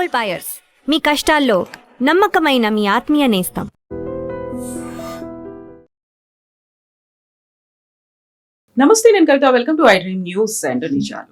Gold buyers, మీ కష్టాల్లో నమ్మకమైన మీ ఆత్మీయ నేస్తం. నమస్తే, నేను Kavitha. Welcome to iDream News and నిజాలు.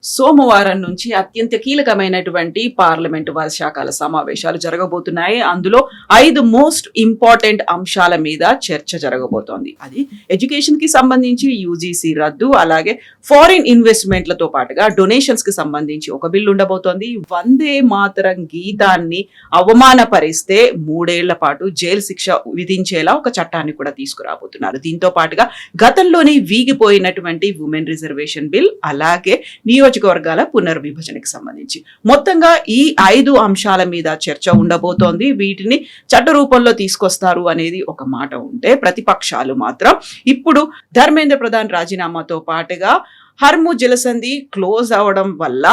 సోమవారం నుంచి అత్యంత కీలకమైనటువంటి పార్లమెంటు వర్షాకాల సమావేశాలు జరగబోతున్నాయి. అందులో 5 మోస్ట్ ఇంపార్టెంట్ అంశాల మీద చర్చ జరగబోతోంది. అది ఎడ్యుకేషన్ కి సంబంధించి యూజీసీ రద్దు, అలాగే ఫారిన్ ఇన్వెస్ట్మెంట్లతో పాటుగా డొనేషన్స్ కి సంబంధించి ఒక బిల్లు ఉండబోతోంది. వందే మాతరం గీతాన్ని అవమానపరిస్తే 3 ఏళ్ల పాటు జైలు శిక్ష విధించేలా ఒక చట్టాన్ని కూడా తీసుకురాబోతున్నారు. దీంతో పాటుగా గతంలోనే వీగిపోయినటువంటి ఉమెన్ రిజర్వేషన్ బిల్, అలాగే నియోజకవర్గాల పునర్విభజనకి సంబంధించి మొత్తంగా ఈ 5 అంశాల మీద చర్చ ఉండబోతోంది. వీటిని చట్ట రూపంలో తీసుకొస్తారు అనేది ఒక మాట ఉంటే, ప్రతిపక్షాలు మాత్రం ఇప్పుడు ధర్మేంద్ర ప్రధాన్ రాజీనామాతో పాటుగా హర్ము జలసంధి క్లోజ్ అవడం వల్ల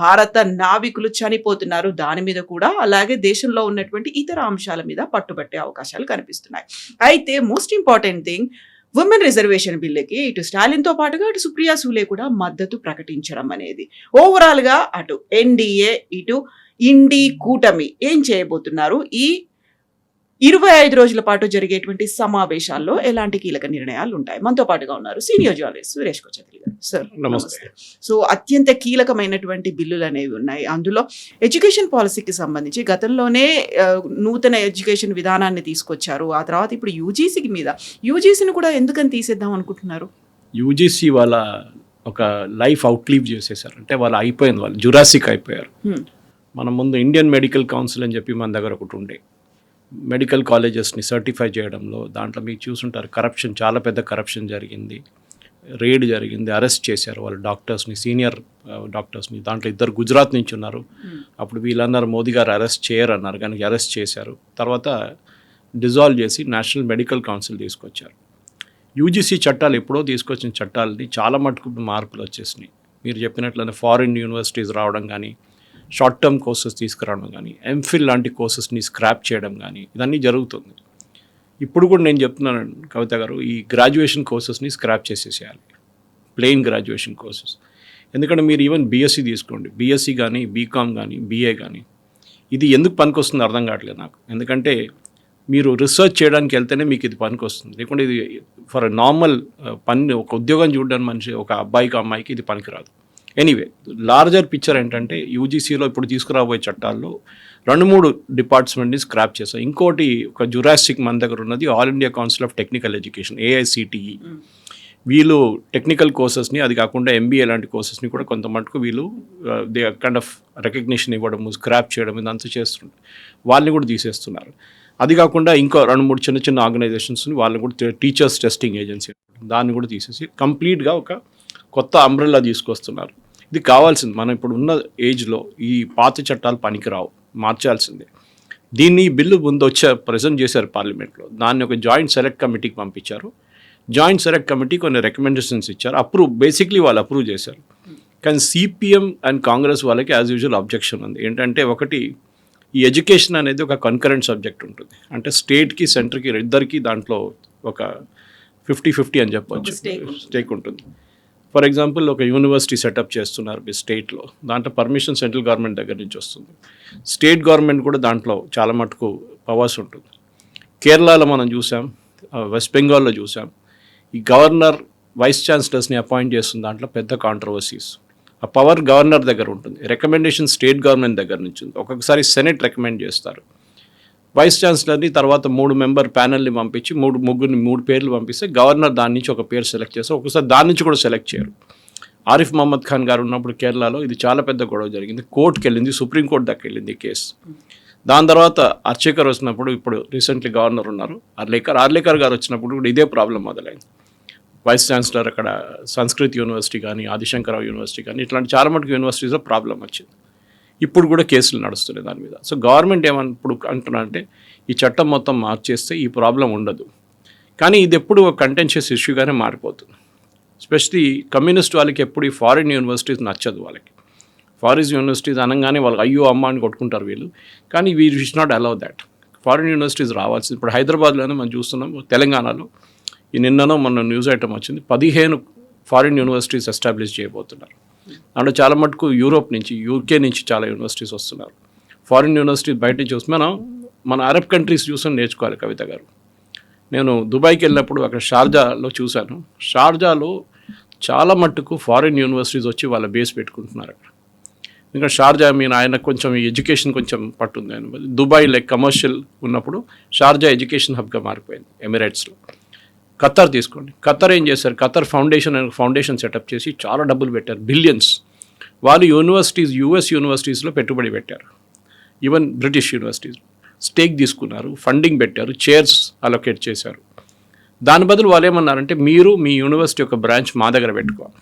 భారత నావికులు చనిపోతున్నారు, దాని మీద కూడా, అలాగే దేశంలో ఉన్నటువంటి ఇతర అంశాల మీద పట్టుబట్టే అవకాశాలు కనిపిస్తున్నాయి. అయితే most important thing, women reservation బిల్లుకి ఇటు స్టాలిన్ తో పాటుగా అటు సుప్రియా సూలే కూడా మద్దతు ప్రకటించడం అనేది, ఓవరాల్ గా అటు ఎన్డీఏ ఇటు ఇండి కూటమి ఏం చేయబోతున్నారు, ఈ 25 రోజుల పాటు జరిగేటువంటి సమావేశాల్లో ఎలాంటి కీలక నిర్ణయాలు ఉంటాయి. మనతో పాటుగా ఉన్నారు సీనియర్ జర్నలిస్ట్ సురేష్ కొచత్రి గారు. సార్ నమస్తే. సో అత్యంత కీలకమైనటువంటి బిల్లులు అనేవి ఉన్నాయి. అందులో ఎడ్యుకేషన్ పాలసీకి సంబంధించి గతంలోనే నూతన ఎడ్యుకేషన్ విధానాన్ని తీసుకొచ్చారు. ఆ తర్వాత ఇప్పుడు యూజీసీని కూడా ఎందుకని తీసేద్దాం అనుకుంటున్నారు? యూజీసీ వాళ్ళ ఒక లైఫ్ అవుట్లీవ్ చేసేసారు, అంటే వాళ్ళు అయిపోయింది, వాళ్ళు జురాసిక్ అయిపోయారు. మన ముందు ఇండియన్ మెడికల్ కౌన్సిల్ అని చెప్పి మన దగ్గర ఒకటి ఉండే, మెడికల్ కాలేజెస్ని సర్టిఫై చేయడంలో దాంట్లో మీకు చూసుంటారు, కరప్షన్, చాలా పెద్ద కరప్షన్ జరిగింది, రేడ్ జరిగింది, అరెస్ట్ చేశారు వాళ్ళు డాక్టర్స్ని, సీనియర్ డాక్టర్స్ని. దాంట్లో 2 గుజరాత్ నుంచి ఉన్నారు. అప్పుడు వీళ్ళన్నారు మోదీ గారు అరెస్ట్ చేయరు అన్నారు, కానీ అరెస్ట్ చేశారు. తర్వాత డిజాల్వ్ చేసి నేషనల్ మెడికల్ కౌన్సిల్ తీసుకొచ్చారు. యూజీసీ చట్టాలు ఎప్పుడో తీసుకొచ్చిన చట్టాలని చాలా మటుకు మార్పులు వచ్చేసినాయి. మీరు చెప్పినట్లనే ఫారిన్ యూనివర్సిటీస్ రావడం కానీ, షార్ట్ టర్మ్ కోర్సెస్ తీసుకురావడం కానీ, ఎంఫిల్ లాంటి కోర్సెస్ని స్క్రాప్ చేయడం కానీ, ఇదన్నీ జరుగుతుంది. ఇప్పుడు కూడా నేను చెప్తున్నాను కవిత గారు, ఈ గ్రాడ్యుయేషన్ కోర్సెస్ని స్క్రాప్ చేసేసేయాలి, ప్లెయిన్ గ్రాడ్యుయేషన్ కోర్సెస్. ఎందుకంటే మీరు ఈవెన్ బీఎస్సీ తీసుకోండి, బీఎస్సీ కానీ, బీకామ్ కానీ, బీఏ కానీ, ఇది ఎందుకు పనికొస్తుందో అర్థం కావట్లేదు నాకు. ఎందుకంటే మీరు రీసెర్చ్ చేయడానికి వెళ్తేనే మీకు ఇది పనికొస్తుంది, లేకుంటే ఇది ఫర్ నార్మల్ పని, ఒక ఉద్యోగం చూడడానికి మనిషి, ఒక అబ్బాయికి అమ్మాయికి ఇది పనికిరాదు. ఎనీవే, లార్జర్ పిక్చర్ ఏంటంటే యూజీసీలో ఇప్పుడు తీసుకురాబోయే చట్టాల్లో 2-3 డిపార్ట్మెంట్ని స్క్రాప్ చేశారు. ఇంకోటి ఒక జురాసిక్ మన దగ్గర ఉన్నది all India council of technical education, AICTE. వీళ్ళు టెక్నికల్ కోర్సెస్ని, అది కాకుండా ఎంబీఏ లాంటి కోర్సెస్ని కూడా కొంత మటుకు వీళ్ళు దే కైండ్ ఆఫ్ రికగ్నిషన్ ఇవ్వడము, స్క్రాప్ చేయడం, ఇదంతా చేస్తున్నారు. వాళ్ళని కూడా తీసేస్తున్నారు. అది కాకుండా ఇంకో 2-3 చిన్న ఆర్గనైజేషన్స్ని, వాళ్ళని కూడా టీచర్స్ టెస్టింగ్ ఏజెన్సీ, దాన్ని కూడా తీసేసి కంప్లీట్గా ఒక కొత్త అంబ్రెల్లా తీసుకొస్తున్నారు. ఇది కావాల్సింది. మనం ఇప్పుడు ఉన్న ఏజ్లో ఈ పాత చట్టాలు పనికిరావు, మార్చాల్సిందే. దీన్ని బిల్లు ముందు ప్రజెంట్ చేశారు పార్లమెంట్లో. దాన్ని ఒక జాయింట్ సెలెక్ట్ కమిటీకి పంపించారు. జాయింట్ సెలెక్ట్ కమిటీ కొన్ని రికమెండేషన్స్ ఇచ్చారు, బేసిక్లీ వాళ్ళు అప్రూవ్ చేశారు. కానీ సిపిఎం అండ్ కాంగ్రెస్ వాళ్ళకి యాజ్ యూజువల్ అబ్జెక్షన్ ఉంది. ఏంటంటే, ఒకటి, ఈ ఎడ్యుకేషన్ అనేది ఒక కన్కరెంట్ సబ్జెక్ట్ ఉంటుంది, అంటే స్టేట్కి సెంటర్కి ఇద్దరికి దాంట్లో ఒక 50-50 అని చెప్పవచ్చు, స్టేక్ ఉంటుంది. ఫర్ ఎగ్జాంపుల్, ఒక యూనివర్సిటీ సెటప్ చేస్తున్నారు మీ స్టేట్లో, దాంట్లో పర్మిషన్ సెంట్రల్ గవర్నమెంట్ దగ్గర నుంచి వస్తుంది. స్టేట్ గవర్నమెంట్ కూడా దాంట్లో చాలా మటుకు పవర్స్ ఉంటుంది. కేరళలో మనం చూసాం, వెస్ట్ బెంగాల్లో చూసాం, ఈ గవర్నర్ వైస్ ఛాన్సలర్స్ని అపాయింట్ చేస్తుంది, దాంట్లో పెద్ద కాంట్రవర్సీస్. ఆ పవర్ గవర్నర్ దగ్గర ఉంటుంది, రికమెండేషన్ స్టేట్ గవర్నమెంట్ దగ్గర నుంచి ఉంది. ఒక్కొక్కసారి సెనెట్ రికమెండ్ చేస్తారు, వైస్ ఛాన్సలర్ని తర్వాత 3 మెంబర్ ప్యానల్ని పంపించి 3 పేర్లు పంపిస్తే గవర్నర్ దాని నుంచి ఒక పేరు సెలెక్ట్ చేస్తారు. ఒకసారి దాని నుంచి కూడా సెలెక్ట్ చేయరు. ఆరిఫ్ మహమ్మద్ ఖాన్ గారు ఉన్నప్పుడు కేరళలో ఇది చాలా పెద్ద గొడవ జరిగింది, కోర్టుకి వెళ్ళింది, సుప్రీంకోర్టు దాకా వెళ్ళింది కేసు. దాని తర్వాత అర్చేకర్ వచ్చినప్పుడు, ఇప్పుడు రీసెంట్లీ గవర్నర్ ఉన్నారు ఆర్లేకర్ గారు వచ్చినప్పుడు కూడా ఇదే ప్రాబ్లం మొదలైంది. వైస్ ఛాన్సలర్ అక్కడ సంస్కృత్ యూనివర్సిటీ కానీ, ఆదిశంకరావు యూనివర్సిటీ కానీ, ఇట్లాంటి చాలా మటుకు యూనివర్సిటీస్లో ప్రాబ్లం వచ్చింది. ఇప్పుడు కూడా కేసులు నడుస్తున్నాయి దాని మీద. సో గవర్నమెంట్ ఇప్పుడు అంటున్నా అంటే, ఈ చట్టం మొత్తం మార్చేస్తే ఈ ప్రాబ్లం ఉండదు. కానీ ఇది ఎప్పుడు ఒక కంటెన్షియస్ ఇష్యూగానే మారిపోతుంది. ఎస్పెషలీ కమ్యూనిస్ట్ వాళ్ళకి ఎప్పుడు ఈ ఫారిన్ యూనివర్సిటీస్ నచ్చదు. వాళ్ళకి ఫారిన్ యూనివర్సిటీస్ అనగానే వాళ్ళకి అయ్యో అమ్మ అని కొట్టుకుంటారు వీళ్ళు. కానీ we wish not allow that. Foreign universities రావాల్సింది. ఇప్పుడు హైదరాబాద్లోనే మనం చూస్తున్నాం, తెలంగాణలో ఈ నిన్ననో మొన్న న్యూస్ ఐటమ్ వచ్చింది, 15 ఫారిన్ యూనివర్సిటీస్ ఎస్టాబ్లిష్ చేయబోతున్నారు. అందులో చాలా మటుకు యూరోప్ నుంచి, యూకే నుంచి చాలా యూనివర్సిటీస్ వస్తున్నారు. ఫారిన్ యూనివర్సిటీస్ బయట నుంచి వస్తే మన అరబ్ కంట్రీస్ చూసి నేర్చుకోవాలి కవిత గారు. నేను దుబాయ్కి వెళ్ళినప్పుడు అక్కడ షార్జాలో చూశాను. షార్జాలో చాలా మట్టుకు ఫారిన్ యూనివర్సిటీస్ వచ్చి వాళ్ళ బేస్ పెట్టుకుంటున్నారు అక్కడ. ఇంకా షార్జా ఆయన కొంచెం ఎడ్యుకేషన్ కొంచెం పట్టుంది. ఆయన దుబాయ్ లైక్ కమర్షియల్ ఉన్నప్పుడు షార్జా ఎడ్యుకేషన్ హబ్గా మారిపోయింది ఎమిరేట్స్లో. ఖత్తర్ తీసుకోండి, ఖత్తర్ ఏం చేశారు, ఖత్తర్ ఫౌండేషన్ సెటప్ చేసి చాలా డబ్బులు పెట్టారు, బిలియన్స్. వాళ్ళు యూనివర్సిటీస్, యూఎస్ యూనివర్సిటీస్లో పెట్టుబడి పెట్టారు, ఈవెన్ బ్రిటిష్ యూనివర్సిటీస్ స్టేక్ తీసుకున్నారు, ఫండింగ్ పెట్టారు, చైర్స్ అలొకేట్ చేశారు. దాని బదులు వాళ్ళు ఏమన్నారంటే మీరు మీ యూనివర్సిటీ యొక్క బ్రాంచ్ మా దగ్గర పెట్టుకోవాలి.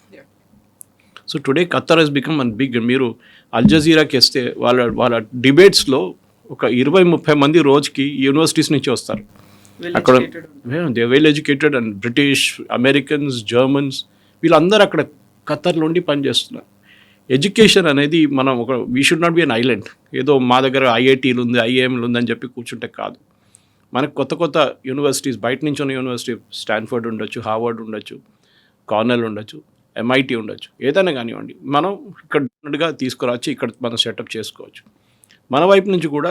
So today Qatar has become an big. మీరు అల్ జజీరాకి వేస్తే వాళ్ళ డిబేట్స్లో ఒక 20-30 మంది రోజుకి యూనివర్సిటీస్ నుంచి వస్తారు. అక్కడ they well educated and British, Americans, Germans వీళ్ళందరూ అక్కడ ఖత్తర్లో ఉండి పనిచేస్తున్నారు. ఎడ్యుకేషన్ అనేది మనం we should not be an island. ఏదో మా దగ్గర ఐఐటీలు ఉంది, ఐఐఎంలు ఉందని చెప్పి కూర్చుంటే కాదు. మనకు కొత్త యూనివర్సిటీస్ బయట నుంచి ఉన్న యూనివర్సిటీ, స్టాన్ఫర్డ్ ఉండొచ్చు, హార్వర్డ్ ఉండొచ్చు, కార్నెల్ ఉండొచ్చు, ఎంఐటి ఉండొచ్చు, ఏదైనా కానివ్వండి, మనం ఇక్కడ తీసుకురావచ్చు, ఇక్కడ మనం సెటప్ చేసుకోవచ్చు. మన వైపు నుంచి కూడా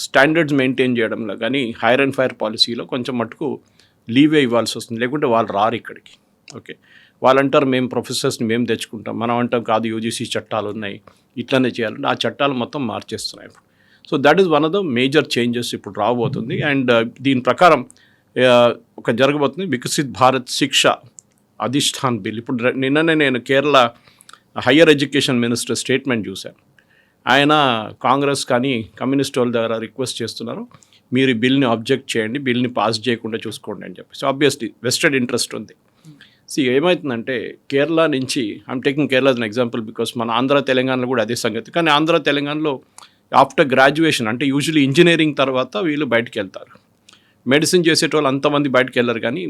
స్టాండర్డ్స్ మెయింటైన్ చేయడంలో కానీ హైర్ అండ్ ఫైర్ పాలసీలో కొంచెం మటుకు లీవే ఇవ్వాల్సి వస్తుంది, లేకుంటే వాళ్ళు రారు ఇక్కడికి. ఓకే, వాళ్ళు అంటారు మేము ప్రొఫెసర్స్ని మేము తెచ్చుకుంటాం, మనం అంటాం కాదు యూజీసీ చట్టాలు ఉన్నాయి, ఇట్లానే చేయాలంటే ఆ చట్టాలు మొత్తం మార్చేస్తున్నాయి. So that is one of the major changes ఇప్పుడు రాబోతుంది. అండ్ దీని ప్రకారం ఒక జరగబోతుంది వికసిత్ భారత్ శిక్ష అధిష్టాన్ బిల్. ఇప్పుడు నిన్ననే నేను Kerala higher education minister statement చూశాను. ఆయన కాంగ్రెస్ కానీ కమ్యూనిస్ట్ వాళ్ళ దగ్గర రిక్వెస్ట్ చేస్తున్నారు, మీరు ఈ బిల్ని ఆబ్జెక్ట్ చేయండి, బిల్ని పాస్ చేయకుండా చూసుకోండి అని చెప్పి. సో ఆబ్వియస్లీ వెస్టెడ్ ఇంట్రెస్ట్ ఉంది. ఏమవుతుందంటే కేరళ నుంచి, I'm taking Kerala as an example because మన ఆంధ్ర తెలంగాణలో కూడా అదే సంగతి. కానీ ఆంధ్ర తెలంగాణలో ఆఫ్టర్ గ్రాడ్యుయేషన్ అంటే యూజువల్లీ ఇంజనీరింగ్ తర్వాత వీళ్ళు బయటికి వెళ్తారు. మెడిసిన్ చేసేటోళ్ళు అంతమంది బయటకు వెళ్ళరు, కానీ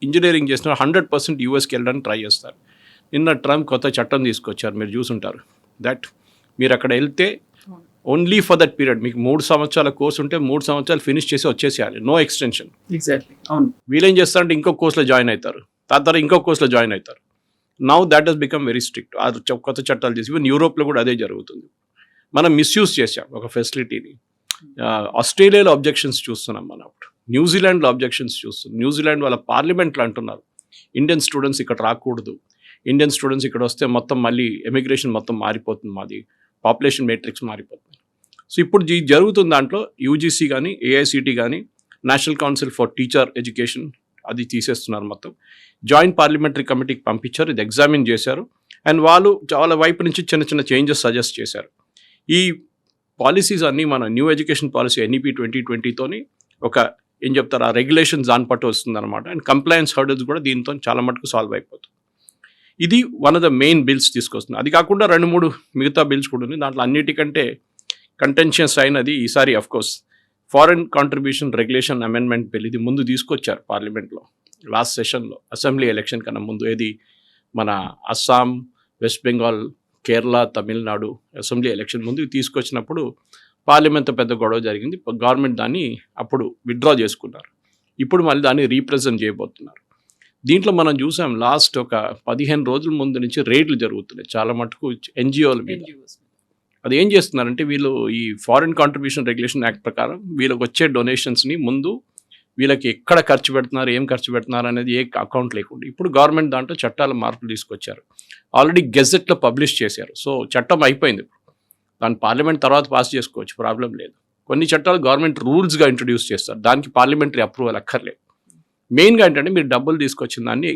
ఇంజనీరింగ్ చేసిన 100% యూఎస్కి వెళ్ళడానికి ట్రై చేస్తారు. నిన్న ట్రంప్ కొత్త చట్టం తీసుకొచ్చారు, మీరు చూసుంటారు. దట్ మీరు అక్కడ వెళ్తే ఓన్లీ ఫర్ దట్ పీరియడ్, మీకు 3 సంవత్సరాల కోర్స్ ఉంటే 3 సంవత్సరాలు ఫినిష్ చేసి వచ్చేసేయాలి, నో ఎక్స్టెన్షన్. ఎగ్జాక్ట్లీ, అవును. వీళ్ళేం చేస్తారంటే ఇంకో కోర్సులో జాయిన్ అవుతారు, తర్వాత ఇంకో కోర్సులో జాయిన్ అవుతారు. Now that has become very strict. కొత్త చట్టాలు చేసి ఈవెన్ యూరోప్లో కూడా అదే జరుగుతుంది. మనం మిస్యూజ్ చేసాం ఒక ఫెసిలిటీని. ఆస్ట్రేలియాలో అబ్జెక్షన్స్ చూస్తున్నాం మనం, అప్పుడు న్యూజిలాండ్లో అబ్జెక్షన్స్ చూస్తున్నాం. న్యూజిలాండ్ వాళ్ళ పార్లమెంట్లో అంటున్నారు ఇండియన్ స్టూడెంట్స్ ఇక్కడ రాకూడదు, ఇండియన్ స్టూడెంట్స్ ఇక్కడ వస్తే మొత్తం మళ్ళీ ఎమిగ్రేషన్ మొత్తం మారిపోతుంది, మాది పాపులేషన్ మేట్రిక్స్ మారిపోతుంది. సో ఇప్పుడు జరుగుతున్న దాంట్లో యూజీసీ కానీ ఏఐసిటి కానీ national council for teacher education అది తీసేస్తున్నారు మొత్తం. జాయింట్ పార్లమెంటరీ కమిటీకి పంపించారు, ఇది ఎగ్జామిన్ చేశారు. అండ్ వాళ్ళు చాలా వైపు నుంచి చిన్న చిన్న చేంజెస్ సజెస్ట్ చేశారు. ఈ పాలసీస్ అన్నీ మన న్యూ ఎడ్యుకేషన్ పాలసీ NEP 2020తోని ఒక ఏం చెప్తారు, ఆ రెగ్యులేషన్స్ దాని పట్టు వస్తుందన్నమాట. అండ్ కంప్లయన్స్ హర్డల్స్ కూడా దీంతో చాలా మటుకు సాల్వ్ అయిపోతుంది. ఇది one of the main bills తీసుకొస్తుంది. అది కాకుండా 2-3 మిగతా బిల్స్ కూడా ఉంది. దాంట్లో అన్నిటికంటే కంటెన్షియస్ అయినది ఈసారి of course foreign contribution regulation amendment bill. ఇది ముందు తీసుకొచ్చారు పార్లమెంట్లో లాస్ట్ సెషన్లో, అసెంబ్లీ ఎలక్షన్ కన్నా ముందు. ఏది మన Assam, west Bengal, Kerala, Tamil Nadu assembly election ముందు తీసుకొచ్చినప్పుడు పార్లమెంట్తో పెద్ద గొడవ జరిగింది. గవర్నమెంట్ దాన్ని అప్పుడు విత్డ్రా చేసుకున్నారు. ఇప్పుడు మళ్ళీ దాన్ని రీప్రజెంట్ చేయబోతున్నారు. దీంట్లో మనం చూసాం లాస్ట్ ఒక 15 రోజుల ముందు నుంచి రేట్లు జరుగుతున్నాయి చాలా మటుకు ఎన్జిఓల మీద. అది ఏం చేస్తున్నారంటే వీళ్ళు ఈ ఫారిన్ కాంట్రిబ్యూషన్ రెగ్యులేషన్ యాక్ట్ ప్రకారం వీళ్ళకి వచ్చే డొనేషన్స్ని ముందు వీళ్ళకి ఎక్కడ ఖర్చు పెడుతున్నారు, ఏం ఖర్చు పెడుతున్నారు అనేది ఏ అకౌంట్ లేకుండా ఇప్పుడు గవర్నమెంట్ దాంట్లో చట్టాల మార్పులు తీసుకొచ్చారు. ఆల్రెడీ గెజెట్లో పబ్లిష్ చేశారు. సో చట్టం అయిపోయింది. దాన్ని పార్లమెంట్ తర్వాత పాస్ చేసుకోవచ్చు, ప్రాబ్లం లేదు. కొన్ని చట్టాలు గవర్నమెంట్ రూల్స్గా ఇంట్రడ్యూస్ చేస్తారు, దానికి పార్లమెంటరీ అప్రూవల్ అక్కర్లేదు. మెయిన్గా ఏంటంటే మీరు డబ్బులు తీసుకొచ్చిన దాన్ని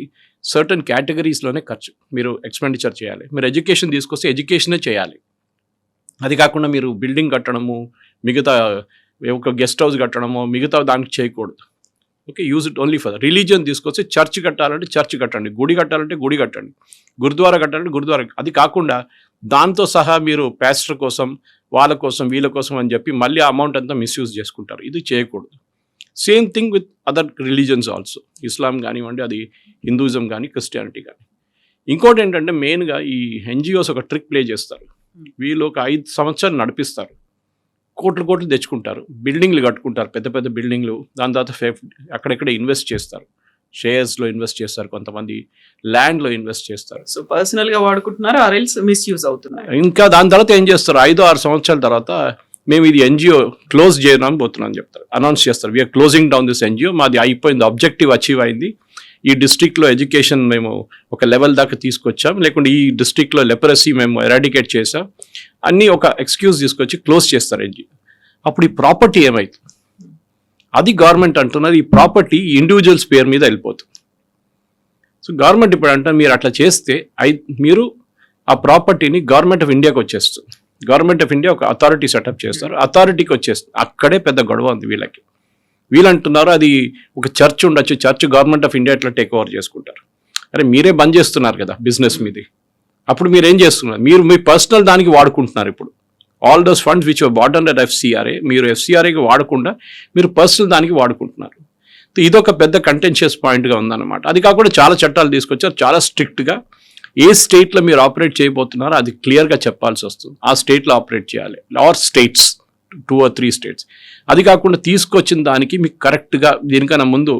సర్టన్ కేటగిరీస్లోనే ఖర్చు మీరు ఎక్స్పెండిచర్ చేయాలి. మీరు ఎడ్యుకేషన్ తీసుకొస్తే ఎడ్యుకేషనే చేయాలి. అది కాకుండా మీరు బిల్డింగ్ కట్టడము, మిగతా ఒక గెస్ట్ హౌస్ కట్టడము, మిగతా దానికి చేయకూడదు. Okay, use it only for religion. తీసుకొస్తే చర్చ్ కట్టాలంటే చర్చ్ కట్టండి, గుడి కట్టాలంటే గుడి కట్టండి, గురుద్వారా కట్టాలంటే గురుద్వారా. అది కాకుండా దాంతో సహా మీరు పాస్టర్ కోసం, వాళ్ళ కోసం, వీళ్ళ కోసం అని చెప్పి మళ్ళీ ఆ అమౌంట్ అంతా మిస్యూజ్ చేసుకుంటారు. ఇది చేయకూడదు. Same thing with other religions also, Islam కానివ్వండి, అది హిందూయిజం కానీ, క్రిస్టియానిటీ కానీ. ఇంకోటి ఏంటంటే మెయిన్గా ఈ ఎన్జిఓస్ ఒక ట్రిక్ ప్లే చేస్తారు. వీళ్ళు ఒక 5 సంవత్సరాలు నడిపిస్తారు, కోట్లు తెచ్చుకుంటారు, బిల్డింగ్లు కట్టుకుంటారు, పెద్ద పెద్ద బిల్డింగ్లు. దాని తర్వాత అక్కడెక్కడ ఇన్వెస్ట్ చేస్తారు, షేర్స్లో ఇన్వెస్ట్ చేస్తారు, కొంతమంది ల్యాండ్లో ఇన్వెస్ట్ చేస్తారు. సో పర్సనల్ గా వాడుకుంటున్నారు, ఆర్ఎల్స్ మిస్యూజ్ అవుతున్నారు. ఇంకా దాని తర్వాత ఏం చేస్తారు, 5-6 సంవత్సరాల తర్వాత మేము ఇది ఎన్జిఓ క్లోజ్ చేయడానికి పోతున్నాం అని చెప్తారు, అనౌన్స్ చేస్తారు. We are closing down this NGO, మాది అయిపోయింది, ఆబ్జెక్టివ్ అచీవ్ అయింది, ఈ డిస్ట్రిక్ట్లో ఎడ్యుకేషన్ మేము ఒక లెవెల్ దాకా తీసుకొచ్చాం, లేకుంటే ఈ డిస్ట్రిక్ట్లో లెపరసీ మేము ఎరాడికేట్ చేసాం, అన్నీ ఒక ఎక్స్క్యూజ్ తీసుకొచ్చి క్లోజ్ చేస్తారు ఎన్జిఓ. అప్పుడు ఈ ప్రాపర్టీ ఏమవుతుంది, అది గవర్నమెంట్ అంటున్నది, ఈ ప్రాపర్టీ ఇండివిజువల్స్ పేరు మీద వెళ్ళిపోతుంది. సో గవర్నమెంట్ ఇప్పుడు అంటే మీరు అట్లా చేస్తే మీరు ఆ ప్రాపర్టీని గవర్నమెంట్ ఆఫ్ ఇండియాకి వచ్చేస్తుంది. గవర్నమెంట్ ఆఫ్ ఇండియా ఒక అథారిటీ సెటప్ చేస్తారు, అథారిటీకి వచ్చేస్తుంది. అక్కడే పెద్ద గొడవ ఉంది వీళ్ళకి. వీళ్ళు అంటున్నారు అది ఒక చర్చ్ ఉండొచ్చు, చర్చ్ గవర్నమెంట్ ఆఫ్ ఇండియా ఎట్లా టేక్ ఓవర్ చేసుకుంటారు. అరే మీరే బంద్ చేస్తున్నారు కదా బిజినెస్ మీది, అప్పుడు మీరు ఏం చేస్తున్నారు, మీరు మీ పర్సనల్ దానికి వాడుకుంటున్నారు. ఇప్పుడు all those funds which bought under FCRA, మీరు ఎఫ్సిఆర్ఏకి వాడకుండా మీరు పర్సనల్ దానికి వాడుకుంటున్నారు. ఇదొక పెద్ద కంటెన్షియస్ పాయింట్గా ఉందన్నమాట. అది కాకుండా చాలా చట్టాలు తీసుకొచ్చారు, చాలా స్ట్రిక్ట్గా ఏ స్టేట్లో మీరు ఆపరేట్ చేయబోతున్నారో అది క్లియర్గా చెప్పాల్సి వస్తుంది. ఆ స్టేట్లో ఆపరేట్ చేయాలి, ఆర్ స్టేట్స్ 2 or 3 states. అది కాకుండా తీసుకొచ్చిన దానికి మీకు కరెక్ట్గా, దీనికన్నా ముందు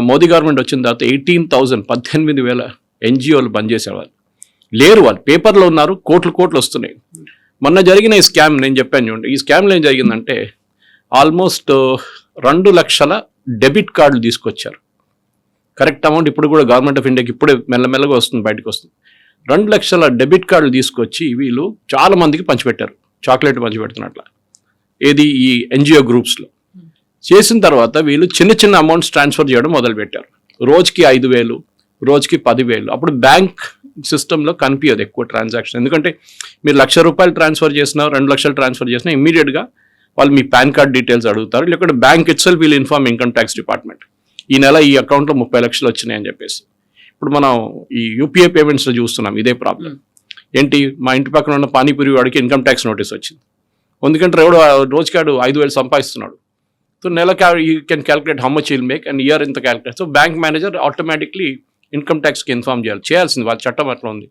మోదీ గవర్నమెంట్ వచ్చిన తర్వాత 18,000 ఎన్జిఓలు బంద్ చేసేవాళ్ళు లేరు, వాళ్ళు పేపర్లో ఉన్నారు, కోట్లు వస్తున్నాయి. మొన్న జరిగిన ఈ స్కామ్ నేను చెప్పాను చూడండి, ఈ స్కామ్లో ఏం జరిగిందంటే ఆల్మోస్ట్ 2 లక్షల డెబిట్ కార్డులు తీసుకొచ్చారు. కరెక్ట్ అమౌంట్ ఇప్పుడు కూడా గవర్నమెంట్ ఆఫ్ ఇండియాకి ఇప్పుడే మెల్లమెల్లగా వస్తుంది, బయటకు వస్తుంది. 2 లక్షల డెబిట్ కార్డులు తీసుకొచ్చి వీళ్ళు చాలా మందికి పంచిపెట్టారు, చాక్లెట్ పంచిపెడుతున్నట్ల. ఏది ఈ ఎన్జిఓ గ్రూప్స్లో చేసిన తర్వాత వీళ్ళు చిన్న అమౌంట్స్ ట్రాన్స్ఫర్ చేయడం మొదలుపెట్టారు. రోజుకి 5,000, రోజుకి 10,000. అప్పుడు బ్యాంక్ సిస్టంలో కనిపించదు ఎక్కువ ట్రాన్సాక్షన్, ఎందుకంటే మీరు ₹1,00,000 ట్రాన్స్ఫర్ చేసినా, 2 లక్షలు ట్రాన్స్ఫర్ చేసినా ఇమీడియట్గా వాళ్ళు మీ పాన్ కార్డ్ డీటెయిల్స్ అడుగుతారు, లేకుంటే బ్యాంక్ ఇట్సెల్ఫ్ వీళ్ళు ఇన్ఫార్మ్ ఇన్కమ్ ట్యాక్స్ డిపార్ట్మెంట్, ఈ నెల ఈ అకౌంట్లో 30 లక్షలు వచ్చినాయని చెప్పేసి. ఇప్పుడు మనం ఈ యూపీఐ పేమెంట్స్లో చూస్తున్నాం ఇదే ప్రాబ్లం. ఏంటి, మా ఇంటి పక్కన ఉన్న పానీపూరి వాడికి ఇన్కమ్ ట్యాక్స్ నోటీస్ వచ్చింది, ఎందుకంటే రోజుకాడు 5,000 సంపాదిస్తున్నాడు. సో నెలకి you can calculate how much will make and year ఇంత calculate. So bank manager automatically income ట్యాక్స్కి ఇన్ఫార్మ్ చేయాల్సింది, వాళ్ళ చట్టం అట్లా ఉంది.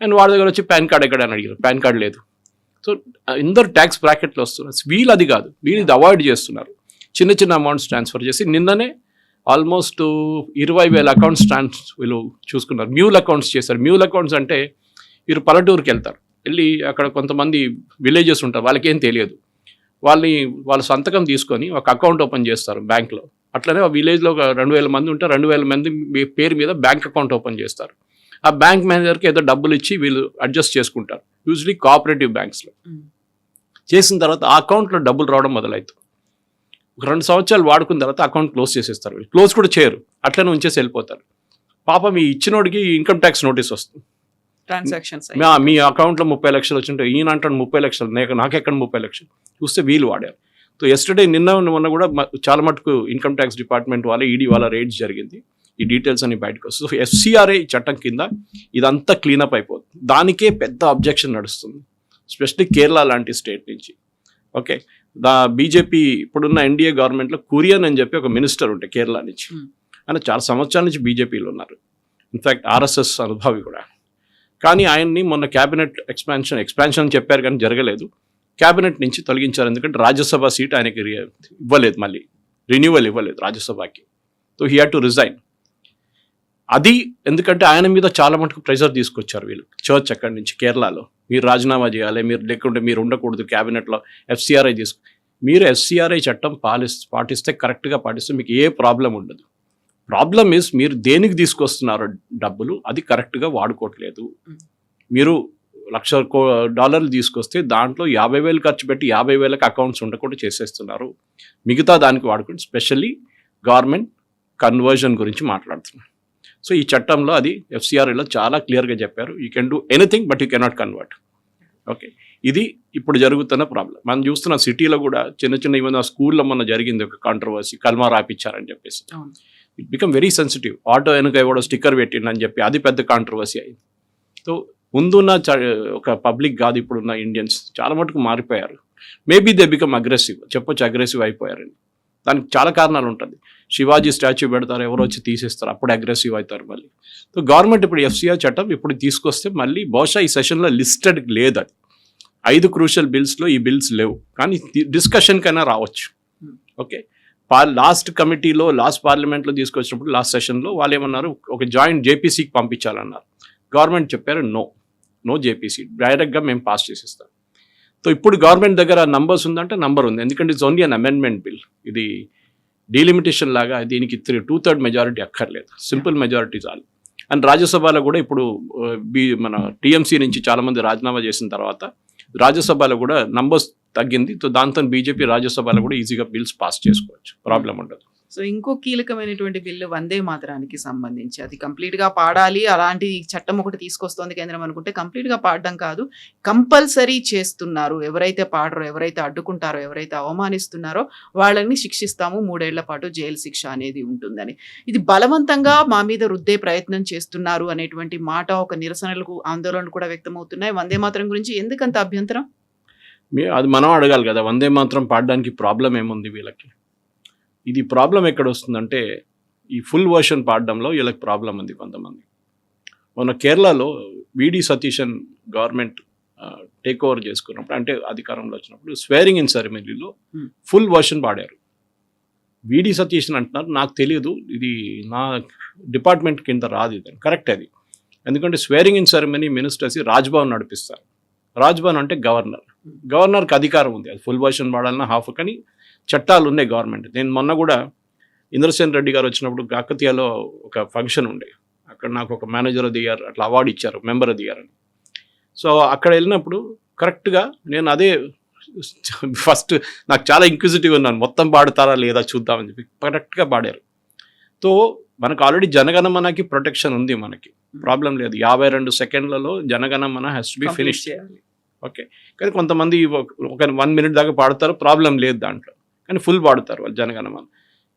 అండ్ వాడి దగ్గర వచ్చి పాన్ కార్డ్ ఎక్కడ అని అడిగారు, పాన్ కార్డ్ లేదు. సో అందరు ట్యాక్స్ బ్రాకెట్లో వస్తున్నారు. వీళ్ళు అది కాదు, వీళ్ళు ఇది అవాయిడ్ చేస్తున్నారు, చిన్న అమౌంట్స్ ట్రాన్స్ఫర్ చేసి. నిన్ననే ఆల్మోస్ట్ 20,000 అకౌంట్స్ వీళ్ళు చూసుకున్నారు, మ్యూల్ అకౌంట్స్ చేశారు. మ్యూల్ అకౌంట్స్ అంటే వీరు పల్లెటూరుకి వెళ్తారు, వెళ్ళి అక్కడ కొంతమంది విలేజెస్ ఉంటారు, వాళ్ళకి ఏం తెలియదు, వాళ్ళ సంతకం తీసుకొని ఒక అకౌంట్ ఓపెన్ చేస్తారు బ్యాంక్లో. అట్లనే ఆ విలేజ్లో ఒక 2,000 మంది ఉంటారు, 2,000 మంది పేరు మీద బ్యాంక్ అకౌంట్ ఓపెన్ చేస్తారు. ఆ బ్యాంక్ మేనేజర్కి ఏదో డబ్బులు ఇచ్చి వీళ్ళు అడ్జస్ట్ చేసుకుంటారు, యూజువలీ కోఆపరేటివ్ బ్యాంక్స్లో. చేసిన తర్వాత ఆ అకౌంట్లో డబ్బులు రావడం మొదలవుతుంది. ఒక 2 సంవత్సరాలు వాడుకున్న తర్వాత అకౌంట్ క్లోజ్ చేసేస్తారు. క్లోజ్ కూడా చేయరు, అట్లనే ఉంచేసి వెళ్ళిపోతారు. పాపం ఈ ఇచ్చినోడికి ఇన్కమ్ ట్యాక్స్ నోటీస్ వస్తుంది, ట్రాన్సాక్షన్స్ మీ అకౌంట్లో 30 లక్షలు వచ్చింటే ఈయన అంటాడు 30 లక్షలు, నాకెక్కడ 30 లక్షలు, చూస్తే వీళ్ళు వాడారు. సో ఎస్టర్డే మొన్న కూడా చాలా మటుకు ఇన్కమ్ ట్యాక్స్ డిపార్ట్మెంట్ వాళ్ళ ఈడీ వాళ్ళ రేట్స్ జరిగింది, ఈ డీటెయిల్స్ అన్ని బయటకు వస్తుంది. సో ఎఫ్సిఆర్ఏ చట్టం కింద ఇదంతా క్లీనప్ అయిపోతుంది. దానికే పెద్ద అబ్జెక్షన్ నడుస్తుంది, ఎస్పెషల్లీ కేరళ లాంటి స్టేట్ నుంచి. ఓకే, బీజేపీ ఇప్పుడున్న ఎన్డీఏ గవర్నమెంట్లో కురియన్ అని చెప్పి ఒక మినిస్టర్ ఉంటే కేరళ నుంచి, ఆయన చాలా సంవత్సరాల నుంచి బీజేపీలో ఉన్నారు, ఇన్ఫ్యాక్ట్ ఆర్ఎస్ఎస్ అనుభవి కూడా. కానీ ఆయన్ని మొన్న క్యాబినెట్ ఎక్స్పాన్షన్ చెప్పారు కానీ జరగలేదు, క్యాబినెట్ నుంచి తొలగించారు. ఎందుకంటే రాజ్యసభ సీట్ ఆయనకి ఇవ్వలేదు, మళ్ళీ రెన్యువల్ ఇవ్వలేదు రాజ్యసభకి. So he had to resign. అది ఎందుకంటే ఆయన మీద చాలా మటుకు ప్రెషర్ తీసుకొచ్చారు వీళ్ళు, చర్చ్ అక్కడి నుంచి కేరళలో, మీరు రాజీనామా చేయాలి, మీరు లేకుంటే మీరు ఉండకూడదు క్యాబినెట్లో, ఎఫ్సిఆర్ఐ మీరు ఎఫ్సిఆర్ఐ చట్టం పాటిస్తే కరెక్ట్గా పాటిస్తే మీకు ఏ ప్రాబ్లం ఉండదు. ప్రాబ్లం ఇస్ మీరు దేనికి తీసుకొస్తున్నారో డబ్బులు అది కరెక్ట్గా వాడుకోవట్లేదు. మీరు $1,00,000 తీసుకొస్తే దాంట్లో 50,000 ఖర్చు పెట్టి 50,000కి అకౌంట్స్ ఉండకుండా చేసేస్తున్నారు, మిగతా దానికి వాడుకుంటే. స్పెషల్లీ గవర్నమెంట్ కన్వర్జన్ గురించి మాట్లాడుతున్నారు. సో ఈ చట్టంలో అది ఎఫ్సిఆర్ఏలో చాలా క్లియర్గా చెప్పారు, you can do anything but you cannot convert. Okay, ఇది ఇప్పుడు జరుగుతున్న ప్రాబ్లం. మనం చూస్తున్న సిటీలో కూడా చిన్న ఏమైనా స్కూల్లో మొన్న జరిగింది ఒక కాంట్రవర్సీ, కల్మా రాపిచ్చారని చెప్పేసి. It become very sensitive. Auto వెనుక ఎవడో స్టిక్కర్ పెట్టిండని చెప్పి అది పెద్ద కాంట్రవర్సీ అయింది. సో ముందున్న ఒక పబ్లిక్ కాదు ఇప్పుడున్న ఇండియన్స్, చాలా మటుకు మారిపోయారు. మేబీ దే బికమ్ అగ్రెసివ్, చెప్పొచ్చు అగ్రెసివ్ అయిపోయారని. దానికి చాలా కారణాలు ఉంటుంది. శివాజీ స్టాచ్యూ పెడతారు, ఎవరో వచ్చి తీసేస్తారు, అప్పుడు అగ్రెసివ్ అవుతారు మళ్ళీ. సో గవర్నమెంట్ ఇప్పుడు ఎఫ్సిఆర్ చట్టం ఇప్పుడు తీసుకొస్తే మళ్ళీ బహుశా ఈ సెషన్లో లిస్టెడ్ లేదు, అది 5 క్రూషియల్ బిల్స్లో ఈ బిల్స్ లేవు, కానీ డిస్కషన్ కైనా రావచ్చు. ఓకే, లాస్ట్ కమిటీలో లాస్ట్ పార్లమెంట్లో తీసుకొచ్చినప్పుడు లాస్ట్ సెషన్లో వాళ్ళు ఏమన్నారు, ఒక జాయింట్ జేపీసీకి పంపించాలన్నారు. గవర్నమెంట్ చెప్పారు నో జేపీసీ, డైరెక్ట్గా మేము పాస్ చేసిస్తాం. సో ఇప్పుడు గవర్నమెంట్ దగ్గర నంబర్స్ ఉందంటే నంబర్ ఉంది, ఎందుకంటే it's only an amendment bill. ఇది డీలిమిటేషన్ లాగా దీనికి 2/3 మెజారిటీ అక్కర్లేదు, సింపుల్ మెజారిటీ చాలు. అండ్ రాజ్యసభలో కూడా ఇప్పుడు మన టీఎంసీ నుంచి చాలామంది రాజీనామా చేసిన తర్వాత రాజ్యసభలో కూడా నంబర్స్ తగ్గింది. సో దాంతో బీజేపీ రాజ్యసభలో కూడా ఈజీగా బిల్స్ పాస్ చేసుకోవచ్చు, ప్రాబ్లం ఉండదు. సో ఇంకో కీలకమైనటువంటి బిల్లు వందే మాతరానికి సంబంధించి, అది కంప్లీట్ గా పాడాలి, అలాంటి చట్టం ఒకటి తీసుకొస్తోంది కేంద్రం అనుకుంటే కంప్లీట్ గా పాడడం కాదు, కంపల్సరీ చేస్తున్నారు. ఎవరైతే పాడరో, ఎవరైతే అడ్డుకుంటారో, ఎవరైతే అవమానిస్తున్నారో వాళ్ళని శిక్షిస్తాము, 3 ఏళ్ల పాటు జైలు శిక్ష అనేది ఉంటుందని. ఇది బలవంతంగా మా మీద రుద్దే ప్రయత్నం చేస్తున్నారు అనేటువంటి మాట, ఒక నిరసనలకు ఆందోళనలు కూడా వ్యక్తమవుతున్నాయి. వందే మాతరం గురించి ఎందుకంత అభ్యంతరం? అది మనం అడగాలి కదా, వందే మాత్రం పాడడానికి ప్రాబ్లం ఏముంది వీళ్ళకి? ఇది ప్రాబ్లం ఎక్కడ వస్తుందంటే ఈ ఫుల్ వర్షన్ పాడడంలో వీళ్ళకి ప్రాబ్లం ఉంది కొంతమంది. మొన్న కేరళలో విడి సతీశన్ గవర్నమెంట్ టేక్ ఓవర్ చేసుకున్నప్పుడు, అంటే అధికారంలో వచ్చినప్పుడు స్వేరింగ్ ఇన్ సెరమనీలో ఫుల్ వర్షన్ పాడారు. విడి సతీశన్ అంటున్నారు, నాకు తెలియదు, ఇది నా డిపార్ట్మెంట్ కింద రాదు, ఇది కరెక్ట్ అది. ఎందుకంటే swearing in ceremony ministers Raj Bhavan నడిపిస్తారు. రాజ్భవన్ అంటే గవర్నర్కి అధికారం ఉంది, అది ఫుల్ వర్షన్ పాడాలన్నా హాఫ్, కానీ చట్టాలు ఉన్నాయి గవర్నమెంట్. నేను మొన్న కూడా ఇంద్రసేన్ రెడ్డి గారు వచ్చినప్పుడు కాకతీయలో ఒక ఫంక్షన్ ఉండే, అక్కడ నాకు ఒక మేనేజర్ ఆఫ్ ది ఇయర్ అట్లా అవార్డు ఇచ్చారు, మెంబర్ ఆఫ్ ది ఇయర్ అని. సో అక్కడ వెళ్ళినప్పుడు కరెక్ట్గా నేను అదే ఫస్ట్ నాకు చాలా ఇంక్విజిటివ్ ఉన్నాను, మొత్తం పాడుతారా లేదా చూద్దామని చెప్పి కరెక్ట్గా పాడారు. సో మనకు ఆల్రెడీ జనగణమనకి ప్రొటెక్షన్ ఉంది, మనకి ప్రాబ్లం లేదు. 52 సెకండ్లలో Jana Gana Mana has to be finish చేయాలి, ఓకే. కానీ కొంతమంది ఒక 1 మినిట్ దాకా పాడతారు, ప్రాబ్లం లేదు దాంట్లో, కానీ ఫుల్ పాడుతారు వాళ్ళు జనగణమన.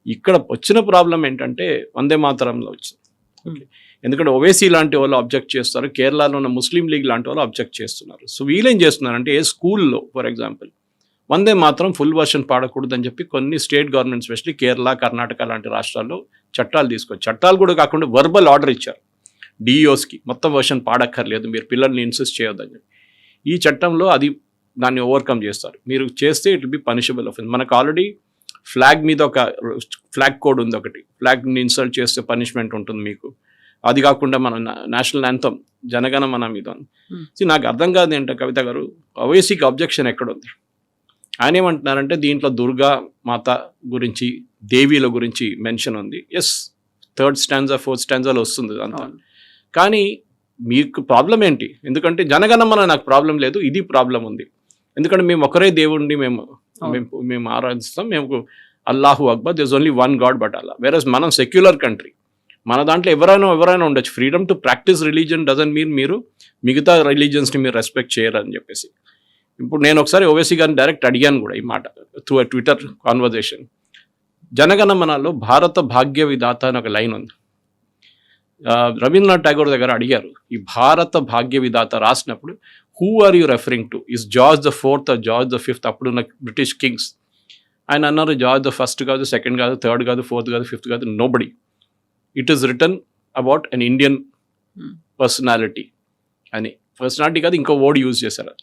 ఇక్కడ వచ్చిన ప్రాబ్లం ఏంటంటే వందే మాతరంలో వచ్చింది, ఓకే. ఎందుకంటే ఓవైసీ లాంటి వాళ్ళు అబ్జెక్ట్ చేస్తారు, కేరళలో ఉన్న ముస్లిం లీగ్ లాంటి వాళ్ళు అబ్జెక్ట్ చేస్తున్నారు. సో వీళ్ళేం చేస్తున్నారంటే ఏ స్కూల్లో ఫర్ ఎగ్జాంపుల్ వందే మాత్రం ఫుల్ వర్షన్ పాడకూడదని చెప్పి కొన్ని state government specially Kerala, Karnataka లాంటి రాష్ట్రాల్లో చట్టాలు తీసుకొచ్చి, చట్టాలు కూడా కాకుండా వర్బల్ ఆర్డర్ ఇచ్చారు డిఈఓస్కి, మొత్తం వర్షన్ పాడక్కర్లేదు, మీరు పిల్లల్ని ఇన్సిస్ట్ చేయొద్దని చెప్పి. ఈ చట్టంలో అది దాన్ని ఓవర్కమ్ చేస్తారు. మీరు చేస్తే it will be punishable offence. మనకు ఆల్రెడీ ఫ్లాగ్ మీద ఒక ఫ్లాగ్ కోడ్ ఉంది, ఒకటి ఫ్లాగ్ని ఇన్సల్ట్ చేస్తే పనిష్మెంట్ ఉంటుంది మీకు. అది కాకుండా మన నేషనల్ యాంథమ్ జనగణమన మీద ఉంది. నాకు అర్థం కాదు ఏంటో కవిత గారు, ఓవైసీకి అబ్జెక్షన్ ఎక్కడుంది? ఆయన ఏమంటున్నారంటే దీంట్లో దుర్గా మాత గురించి, దేవీల గురించి మెన్షన్ ఉంది. ఎస్, 3rd స్టాంజా 4th స్టాంజాలో వస్తుంది అంతా. కానీ మీకు ప్రాబ్లం ఏంటి? ఎందుకంటే జనగణమన నాకు ప్రాబ్లం లేదు, ఇది ప్రాబ్లం ఉంది. ఎందుకంటే మేము ఒకరే దేవుడిని మేము ఆరాధిస్తాం, మేము అల్లాహు అక్బర్, this only one God but అల్లా. వేరస్ మనం సెక్యులర్ కంట్రీ, మన దాంట్లో ఎవరైనా ఉండొచ్చు. Freedom to practise religion doesn't mean మీరు మిగతా రిలీజియన్స్ని మీరు రెస్పెక్ట్ చేయరని చెప్పేసి. ఇప్పుడు నేను ఒకసారి ఓవైసీ గారిని డైరెక్ట్ అడిగాను కూడా ఈ మాట త్రూ ఎ ట్విట్టర్ కాన్వర్జేషన్. జనగణమనలో భారత భాగ్య విధాత అని ఒక లైన్ ఉంది. రవీంద్రనాథ్ ఠాగూర్ దగ్గర అడిగారు, ఈ భారత భాగ్య విధాత రాసినప్పుడు who are you referring to? Is George the 4th or George the 5th అప్పుడున్న బ్రిటిష్ కింగ్స్? ఆయన అన్నారు, జార్జ్ ద 1st కాదు, 2nd కాదు, 3rd కాదు, 4th కాదు, 5th కాదు, nobody. It is written about an Indian personality అని. పర్సనాలిటీ కాదు, ఇంకో వర్డ్ యూజ్ చేశారు,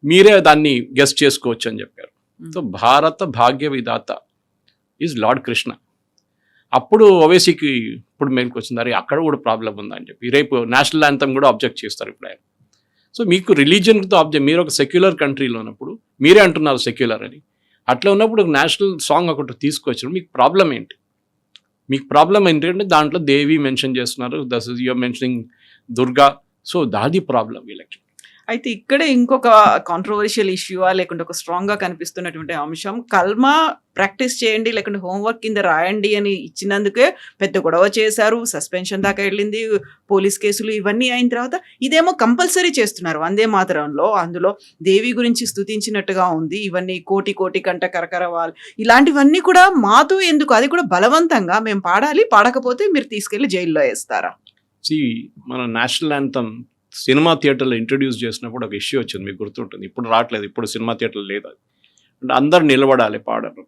మీరే దాన్ని గెస్ట్ చేసుకోవచ్చు అని చెప్పారు. సో భారత భాగ్య విధాత ఈజ్ లార్డ్ కృష్ణ. అప్పుడు ఓవైసీకి ఇప్పుడు మేలుకు వచ్చింది, అక్కడ కూడా ప్రాబ్లం ఉందని చెప్పి రేపు నేషనల్ యాంథమ్ కూడా అబ్జెక్ట్ చేస్తారు ఇప్పుడు ఆయన. సో మీకు రిలీజియన్తో అబ్జెక్ట్, మీరు ఒక సెక్యులర్ కంట్రీలో ఉన్నప్పుడు మీరే అంటున్నారు సెక్యులర్ అని, అట్లా ఉన్నప్పుడు ఒక నేషనల్ సాంగ్ ఒకటి తీసుకొచ్చినప్పుడు మీకు ప్రాబ్లం ఏంటి? మీకు ప్రాబ్లం ఏంటంటే దాంట్లో దేవి మెన్షన్ చేస్తున్నారు, this is your mentioning Durga. So దాది ప్రాబ్లం వీళ్ళకి. అయితే ఇక్కడే ఇంకొక కాంట్రవర్షియల్ ఇష్యూవా లేకుంటే ఒక స్ట్రాంగ్ గా కనిపిస్తున్నటువంటి అంశం, కల్మా ప్రాక్టీస్ చేయండి లేకుంటే హోంవర్క్ కింద రాయండి అని ఇచ్చినందుకే పెద్ద గొడవ చేశారు, సస్పెన్షన్ దాకా వెళ్ళింది, పోలీస్ కేసులు ఇవన్నీ అయిన తర్వాత ఇదేమో కంపల్సరీ చేస్తున్నారు వందే మాతరంలో. అందులో దేవి గురించి స్తుతించినట్టుగా ఉంది, ఇవన్నీ కోటి కంట కరకరవాల్ ఇలాంటివన్నీ కూడా మాతో ఎందుకు? అది కూడా బలవంతంగా మేము పాడాలి, పాడకపోతే మీరు తీసుకెళ్లి జైల్లో వేస్తారా? మన నేషనల్ యాంథమ్ సినిమా థియేటర్లో ఇంట్రడ్యూస్ చేసినప్పుడు ఒక ఇష్యూ వచ్చింది, మీకు గుర్తుంటుంది. ఇప్పుడు రావట్లేదు, ఇప్పుడు సినిమా థియేటర్లో లేదు. అది అంటే అందరు నిలబడాలి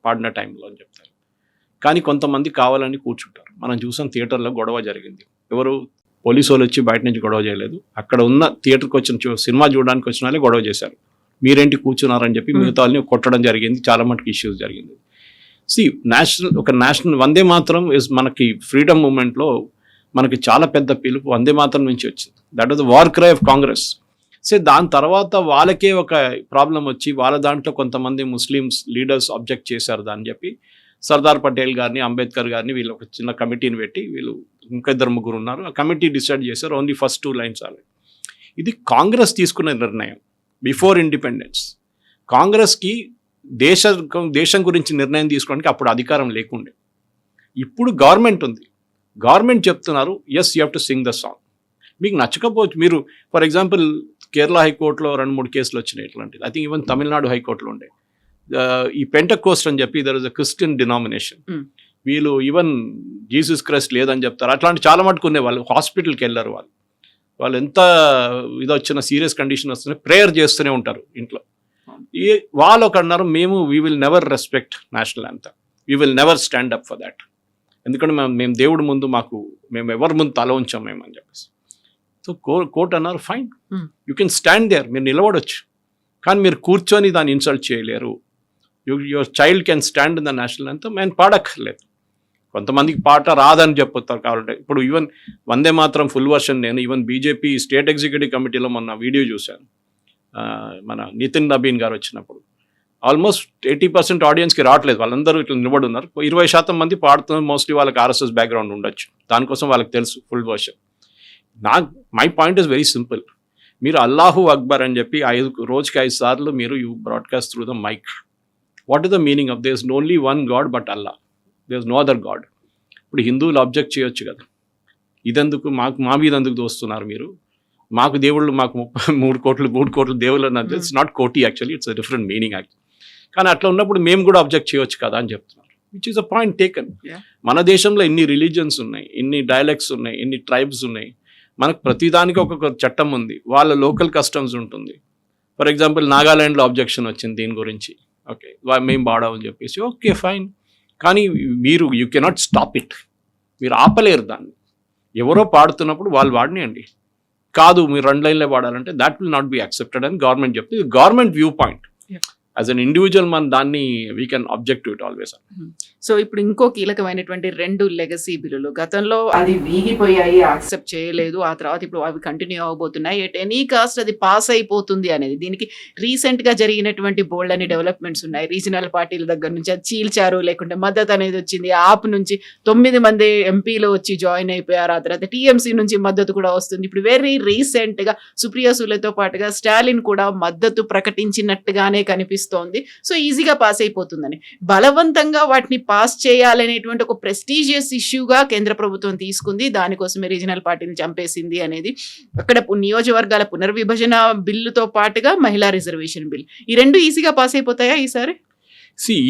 పాడిన టైంలో అని చెప్తారు. కానీ కొంతమంది కావాలని కూర్చుంటారు. మనం చూసాం థియేటర్లో గొడవ జరిగింది. ఎవరు పోలీసు వాళ్ళు వచ్చి బయట నుంచి గొడవ చేయలేదు, అక్కడ ఉన్న థియేటర్కి వచ్చిన సినిమా చూడడానికి వచ్చిన వాళ్ళే గొడవ చేశారు. మీరేంటి కూర్చున్నారని చెప్పి మిగతా వాళ్ళని కొట్టడం జరిగింది, చాలా మటుకు ఇష్యూస్ జరిగింది. నేషనల్ వందే మాత్రం ఇస్ మనకి ఫ్రీడమ్ మూమెంట్లో మనకి చాలా పెద్ద పిలుపు వందే మాత్రం నుంచి వచ్చింది. That was the war cry of Congress. దాని తర్వాత వాళ్ళకే ఒక ప్రాబ్లం వచ్చి వాళ్ళ దాంట్లో కొంతమంది ముస్లిమ్స్ లీడర్స్ ఆబ్జెక్ట్ చేశారు దాన్ని చెప్పి సర్దార్ పటేల్ గారిని, అంబేద్కర్ గారిని వీళ్ళు ఒక చిన్న కమిటీని పెట్టి, వీళ్ళు ఇంకా 2-3 ఉన్నారు, ఆ కమిటీ డిసైడ్ చేశారు ఓన్లీ ఫస్ట్ 2 లైన్స్ ఆల్రెడీ. ఇది కాంగ్రెస్ తీసుకున్న నిర్ణయం బిఫోర్ ఇండిపెండెన్స్. కాంగ్రెస్కి దేశం గురించి నిర్ణయం తీసుకోవడానికి అప్పుడు అధికారం లేకుండే. ఇప్పుడు గవర్నమెంట్ ఉంది, గవర్నమెంట్ చెప్తున్నారు as you have to sing the song. మీకు నచ్చకపోవచ్చు, మీరు ఫర్ ఎగ్జాంపుల్ కేరళ హైకోర్టులో 2-3 కేసులు వచ్చినాయి ఇట్లాంటిది. ఐ థింక్ ఈవెన్ తమిళనాడు హైకోర్టులో ఉండే ఈ పెంటకోస్ట్ అని చెప్పి there is a Christian denomination, వీళ్ళు ఈవెన్ జీసస్ క్రైస్ట్ లేదని చెప్తారు. అట్లాంటి చాలా మటుకునే వాళ్ళు హాస్పిటల్కి వెళ్ళారు. వాళ్ళు ఎంత ఇది వచ్చిన సీరియస్ కండిషన్ వస్తున్నా ప్రేయర్ చేస్తూనే ఉంటారు ఇంట్లో. వాళ్ళు ఒక అన్నారు, we will never respect national anthem, we will never stand up for that. ఎందుకంటే మేము దేవుడి ముందు మేము ఎవరి ముందు తల ఉంచాం మేము అని చెప్పేసి. సో కోర్ట్ అన్నారు fine, you can stand there, మీరు నిలబడొచ్చు, కానీ మీరు కూర్చొని దాన్ని ఇన్సల్ట్ చేయలేరు. Your child can stand in the national anthem and పాడక్కర్లేదు. కొంతమందికి పాట రాదని చెప్పుతారు కాబట్టి. ఇప్పుడు ఈవెన్ వందే మాత్రం ఫుల్ వర్షన్ నేను ఈవెన్ బీజేపీ స్టేట్ ఎగ్జిక్యూటివ్ కమిటీలో మొన్న వీడియో చూశాను, మన నితిన్ నబీన్ గారు వచ్చినప్పుడు ఆల్మోస్ట్ 80% ఆడియన్స్కి రావట్లేదు, వాళ్ళందరూ ఇట్లా నిలబడి ఉన్నారు. 20% మంది పాడుతున్నారు, మోస్ట్లీ వాళ్ళకి ఆర్ఎస్ఎస్ బ్యాక్గ్రౌండ్ ఉండొచ్చు, దానికోసం వాళ్ళకి తెలుసు full version. My point is very simple, మీరు అల్లాహు అక్బర్ అని చెప్పి రోజుకి 5 సార్లు మీరు you broadcast through the mic. What is the meaning of there is only one God but Allah, there is no other God. ఇప్పుడు హిందువులు అబ్జెక్ట్ చేయొచ్చు కదా, ఇదెందుకు మా మీద ఎందుకు దోస్తున్నారు మీరు, మాకు దేవుళ్ళు మాకు 3 కోట్లు దేవుళ్ళు అన్నది. ఇట్స్ నాట్ కోటి actually, it's a different meaning actually. కానీ అట్లా ఉన్నప్పుడు మేము కూడా అబ్జెక్ట్ చేయొచ్చు కదా అని చెప్తున్నారు, which is a point taken. మన దేశంలో ఎన్ని రిలీజియన్స్ ఉన్నాయి, ఎన్ని డైలెక్ట్స్ ఉన్నాయి, ఎన్ని ట్రైబ్స్ ఉన్నాయి, మనకు ప్రతిదానికి ఒక్కొక్క చట్టం ఉంది, వాళ్ళ లోకల్ కస్టమ్స్ ఉంటుంది. ఫర్ ఎగ్జాంపుల్ నాగాలాండ్లో అబ్జెక్షన్ వచ్చింది దీని గురించి, ఓకే మేము పాడామని చెప్పేసి, ఓకే ఫైన్, కానీ యూ కెనాట్ స్టాప్ ఇట్, మీరు ఆపలేరు దాన్ని. ఎవరో పాడుతున్నప్పుడు వాళ్ళు వాడినాయండి, కాదు మీరు 2 లైన్లే పాడాలంటే that will not be accepted అని గవర్నమెంట్ చెప్తే, government view point. As an individual మన దాన్ని we can object to it always. So ఇప్పుడు ఇంకో కీలకమైనటువంటి 2 లెగసీ బిల్లులు గతంలో అది వీగిపోయాయి, యాక్సెప్ట్ చేయలేదు, ఆ తర్వాత ఇప్పుడు అవి కంటిన్యూ అవబోతున్నాయి. ఎట్ ఎనీ కాస్ట్ అది పాస్ అయిపోతుంది అనేది, దీనికి రీసెంట్గా జరిగినటువంటి బోల్డ్ అని డెవలప్మెంట్స్ ఉన్నాయి. రీజనల్ పార్టీల దగ్గర నుంచి అది చీల్చారు, లేకుంటే మద్దతు అనేది వచ్చింది. ఆప్ నుంచి 9 మంది ఎంపీలు వచ్చి జాయిన్ అయిపోయారు, ఆ తర్వాత టీఎంసీ నుంచి మద్దతు కూడా వస్తుంది. ఇప్పుడు వెరీ రీసెంట్గా సుప్రియా సూలేతో పాటుగా స్టాలిన్ కూడా మద్దతు ప్రకటించినట్టుగానే కనిపిస్తోంది. సో ఈజీగా పాస్ అయిపోతుందని, బలవంతంగా వాటిని పాస్ చేయాలనేటువంటి ఒక ప్రెస్టీజియస్ ఇష్యూగా కేంద్ర ప్రభుత్వం తీసుకుంది. దానికోసమే రీజనల్ పార్టీని చంపేసింది అనేది. అక్కడ నియోజకవర్గాల పునర్విభజన బిల్లుతో పాటుగా మహిళా రిజర్వేషన్ బిల్, ఈ 2 ఈజీగా పాస్ అయిపోతాయా ఈసారి?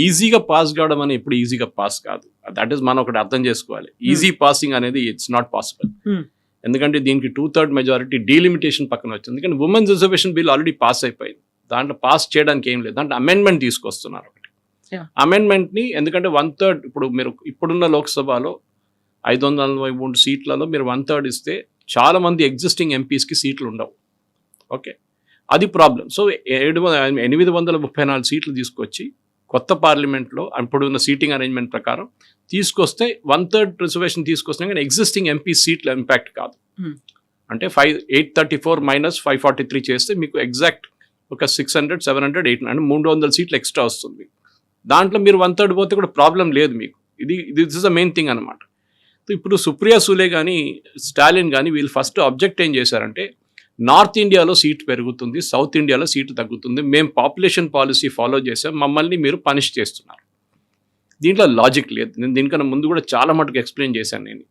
ఈజీగా పాస్ కావడం అని ఎప్పుడు ఈజీగా పాస్ కాదు, దట్ ఈస్ మనం ఒకటి అర్థం చేసుకోవాలి. ఈజీ పాసింగ్ అనేది ఇట్స్ నాట్ పాసిబుల్. ఎందుకంటే దీనికి 2/3 మెజారిటీ డీలిమిటేషన్ పక్కన వచ్చింది. ఎందుకంటే women's reservation bill already pass అయిపోయింది, దాంట్లో పాస్ చేయడానికి ఏం లేదు, దాంట్లో అమెండ్మెంట్ తీసుకొస్తున్నారు ఒకటి. అమెండ్మెంట్ని ఎందుకంటే 1/3 ఇప్పుడు మీరు ఇప్పుడున్న లోక్సభలో 543 సీట్లలో మీరు 1/3 ఇస్తే చాలా మంది ఎగ్జిస్టింగ్ ఎంపీస్కి సీట్లు ఉండవు, ఓకే అది ప్రాబ్లం. సో 834 సీట్లు తీసుకొచ్చి కొత్త పార్లమెంట్లో ఇప్పుడున్న సీటింగ్ అరేంజ్మెంట్ ప్రకారం తీసుకొస్తే 1/3 రిజర్వేషన్ తీసుకొచ్చినా కానీ ఎగ్జిస్టింగ్ ఎంపీ సీట్ల ఇంపాక్ట్ కాదు. అంటే 834 మైనస్ 543 చేస్తే మీకు ఎగ్జాక్ట్ ఒక 600, 700, 800 అంటే 300 సీట్లు ఎక్స్ట్రా వస్తుంది. దాంట్లో మీరు 1/3 పోతే కూడా ప్రాబ్లం లేదు మీకు. This is the main thing అనమాట. ఇప్పుడు సుప్రియా సూలే కానీ స్టాలిన్ కానీ వీళ్ళు ఫస్ట్ అబ్జెక్ట్ ఏం చేశారంటే, నార్త్ ఇండియాలో సీట్ పెరుగుతుంది, సౌత్ ఇండియాలో సీటు తగ్గుతుంది, మేము పాపులేషన్ పాలసీ ఫాలో చేసాం, మమ్మల్ని మీరు పనిష్ చేస్తున్నారు. దీంట్లో లాజిక్ లేదు. నేను దీనికన్నా ముందు కూడా చాలా మటుకు ఎక్స్ప్లెయిన్ చేశాను. నేను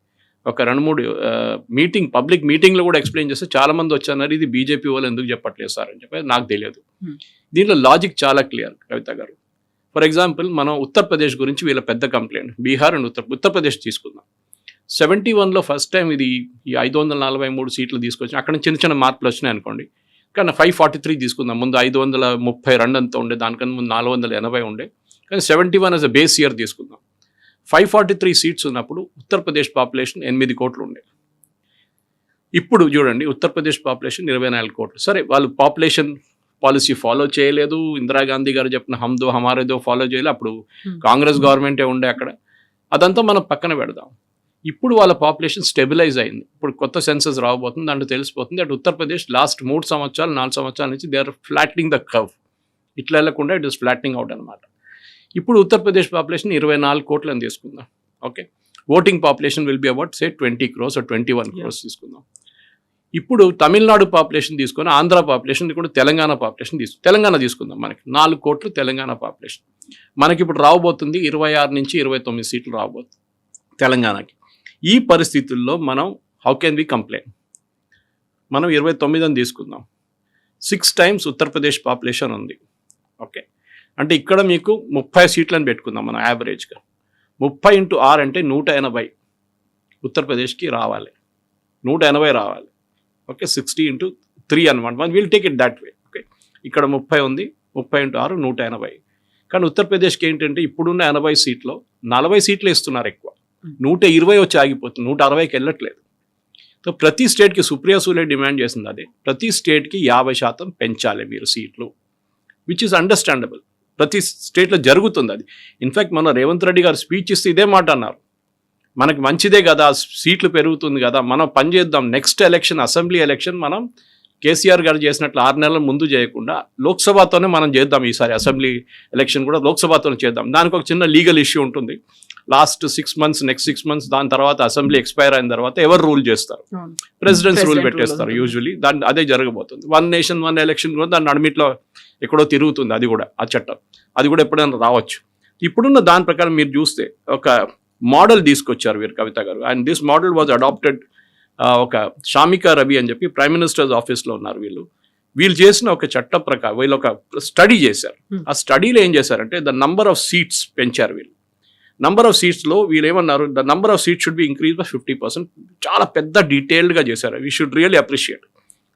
ఒక 2-3 పబ్లిక్ మీటింగ్లో కూడా ఎక్స్ప్లెయిన్ చేస్తే చాలామంది వచ్చారు, ఇది బీజేపీ వాళ్ళు ఎందుకు చెప్పట్లేదు సార్ అని చెప్పి. నాకు తెలియదు, దీంట్లో లాజిక్ చాలా క్లియర్ కవిత గారు. ఫర్ ఎగ్జాంపుల్ మనం ఉత్తరప్రదేశ్ గురించి వీళ్ళ పెద్ద కంప్లైంట్, బీహార్ అండ్ ఉత్తరప్రదేశ్ తీసుకుందాం. 71లో ఫస్ట్ టైం ఈ 543 సీట్లు తీసుకొచ్చి అక్కడ చిన్న మార్పులు వచ్చినాయి అనుకోండి, కానీ 543 తీసుకుందాం. ముందు 532 అంతా ఉండే, దానికన్నా ముందు 480 ఉండే, కానీ 71 యాజ్ అ బేస్ ఇయర్ తీసుకుందాం. 543 సీట్స్ ఉన్నప్పుడు ఉత్తరప్రదేశ్ పాపులేషన్ 8 కోట్లు ఉండే. ఇప్పుడు చూడండి ఉత్తరప్రదేశ్ పాపులేషన్ 24 కోట్లు. సరే వాళ్ళు పాపులేషన్ పాలసీ ఫాలో చేయలేదు, ఇందిరాగాంధీ గారు చెప్పిన హమ్దో హమారేదో ఫాలో చేయలేదు, అప్పుడు కాంగ్రెస్ గవర్నమెంటే ఉండే అక్కడ. అదంతా మనం పక్కన పెడదాం. ఇప్పుడు వాళ్ళ పాపులేషన్ స్టెబిలైజ్ అయింది. ఇప్పుడు కొత్త సెన్సస్ రాబోతుంది, దాంట్లో తెలిసిపోతుంది అటు ఉత్తరప్రదేశ్ లాస్ట్ 3 సంవత్సరాలు 4 సంవత్సరాల నుంచి they are flattening the curve. ఇట్లా వెళ్ళకుండా ఇట్ ఇస్ ఫ్లాట్నింగ్ అవుట్ అనమాట. ఇప్పుడు ఉత్తరప్రదేశ్ పాపులేషన్ 24 కోట్లు అని తీసుకుందాం. Okay, voting population will be about say 20 crores or 21 crores తీసుకుందాం. ఇప్పుడు తమిళనాడు పాపులేషన్ తీసుకొని ఆంధ్ర పాపులేషన్ కూడా తెలంగాణ పాపులేషన్ తెలంగాణ తీసుకుందాం. మనకి 4 కోట్లు తెలంగాణ పాపులేషన్. మనకి ఇప్పుడు రాబోతుంది 26 నుంచి 29 సీట్లు రాబోతుంది తెలంగాణకి. ఈ పరిస్థితుల్లో మనం హౌ కెన్ వి కంప్లైంట్? మనం 29 అని తీసుకుందాం. 6 times ఉత్తరప్రదేశ్ పాపులేషన్ ఉంది. ఓకే, అంటే ఇక్కడ మీకు 30 సీట్లని పెట్టుకుందాం మనం యావరేజ్గా. 30 into 6 అంటే 180 ఉత్తరప్రదేశ్కి రావాలి, 180 రావాలి. ఓకే, 60 into 3 అనమాట. మనం will take it that way. Okay, ఇక్కడ 30 ఉంది, 30 into 6 180. కానీ ఉత్తరప్రదేశ్కి ఏంటంటే ఇప్పుడున్న 80 సీట్లో 40 సీట్లు ఇస్తున్నారు ఎక్కువ, 120 వచ్చి ఆగిపోతుంది, 160కి వెళ్ళట్లేదు. సో ప్రతి స్టేట్కి సుప్రియా సూలే డిమాండ్ చేసింది అదే, ప్రతి స్టేట్కి 50% పెంచాలి మీరు సీట్లు, విచ్ ఈస్ అండర్స్టాండబుల్. ప్రతి స్టేట్లో జరుగుతుంది అది. ఇన్ఫ్యాక్ట్ మన రేవంత్ రెడ్డి గారు స్పీచ్ ఇస్తే ఇదే మాట అన్నారు, మనకి మంచిదే కదా సీట్లు పెరుగుతుంది కదా, మనం పని చేద్దాం. నెక్స్ట్ ఎలక్షన్ అసెంబ్లీ ఎలక్షన్ మనం కేసీఆర్ గారు చేసినట్లు 6 నెలల ముందు చేయకుండా లోక్సభతోనే మనం చేద్దాం. ఈసారి అసెంబ్లీ ఎలక్షన్ కూడా లోక్సభతోనే చేద్దాం. దానికి ఒక చిన్న లీగల్ ఇష్యూ ఉంటుంది. లాస్ట్ 6 months, నెక్స్ట్ 6 months, దాని తర్వాత అసెంబ్లీ ఎక్స్పైర్ అయిన తర్వాత ఎవరు రూల్ చేస్తారు? ప్రెసిడెంట్స్ రూల్ పెట్టేస్తారు యూజువలీ. దాన్ని అదే జరగబోతుంది. 1 nation 1 election కూడా దాని నడిమిట్లో ఎక్కడో తిరుగుతుంది. అది కూడా ఆ చట్టం అది కూడా ఎప్పుడైనా రావచ్చు. ఇప్పుడున్న దాని ప్రకారం మీరు చూస్తే ఒక మోడల్ తీసుకొచ్చారు వీరు కవిత గారు. And this model was adapted. ఒక షామికా రవి అని చెప్పి ప్రైమ్ మినిస్టర్స్ ఆఫీస్లో ఉన్నారు వీళ్ళు చేసిన ఒక చట్టం ప్రకారం వీళ్ళు ఒక స్టడీ చేశారు. ఆ స్టడీలో ఏం చేశారంటే ద నంబర్ ఆఫ్ సీట్స్ పెంచారు వీళ్ళు. నంబర్ ఆఫ్ సీట్స్లో వీళ్ళు ఏమన్నారు, the number of seats should be increase by 50%. చాలా పెద్ద డీటెయిల్డ్గా చేశారు. We should really appreciate.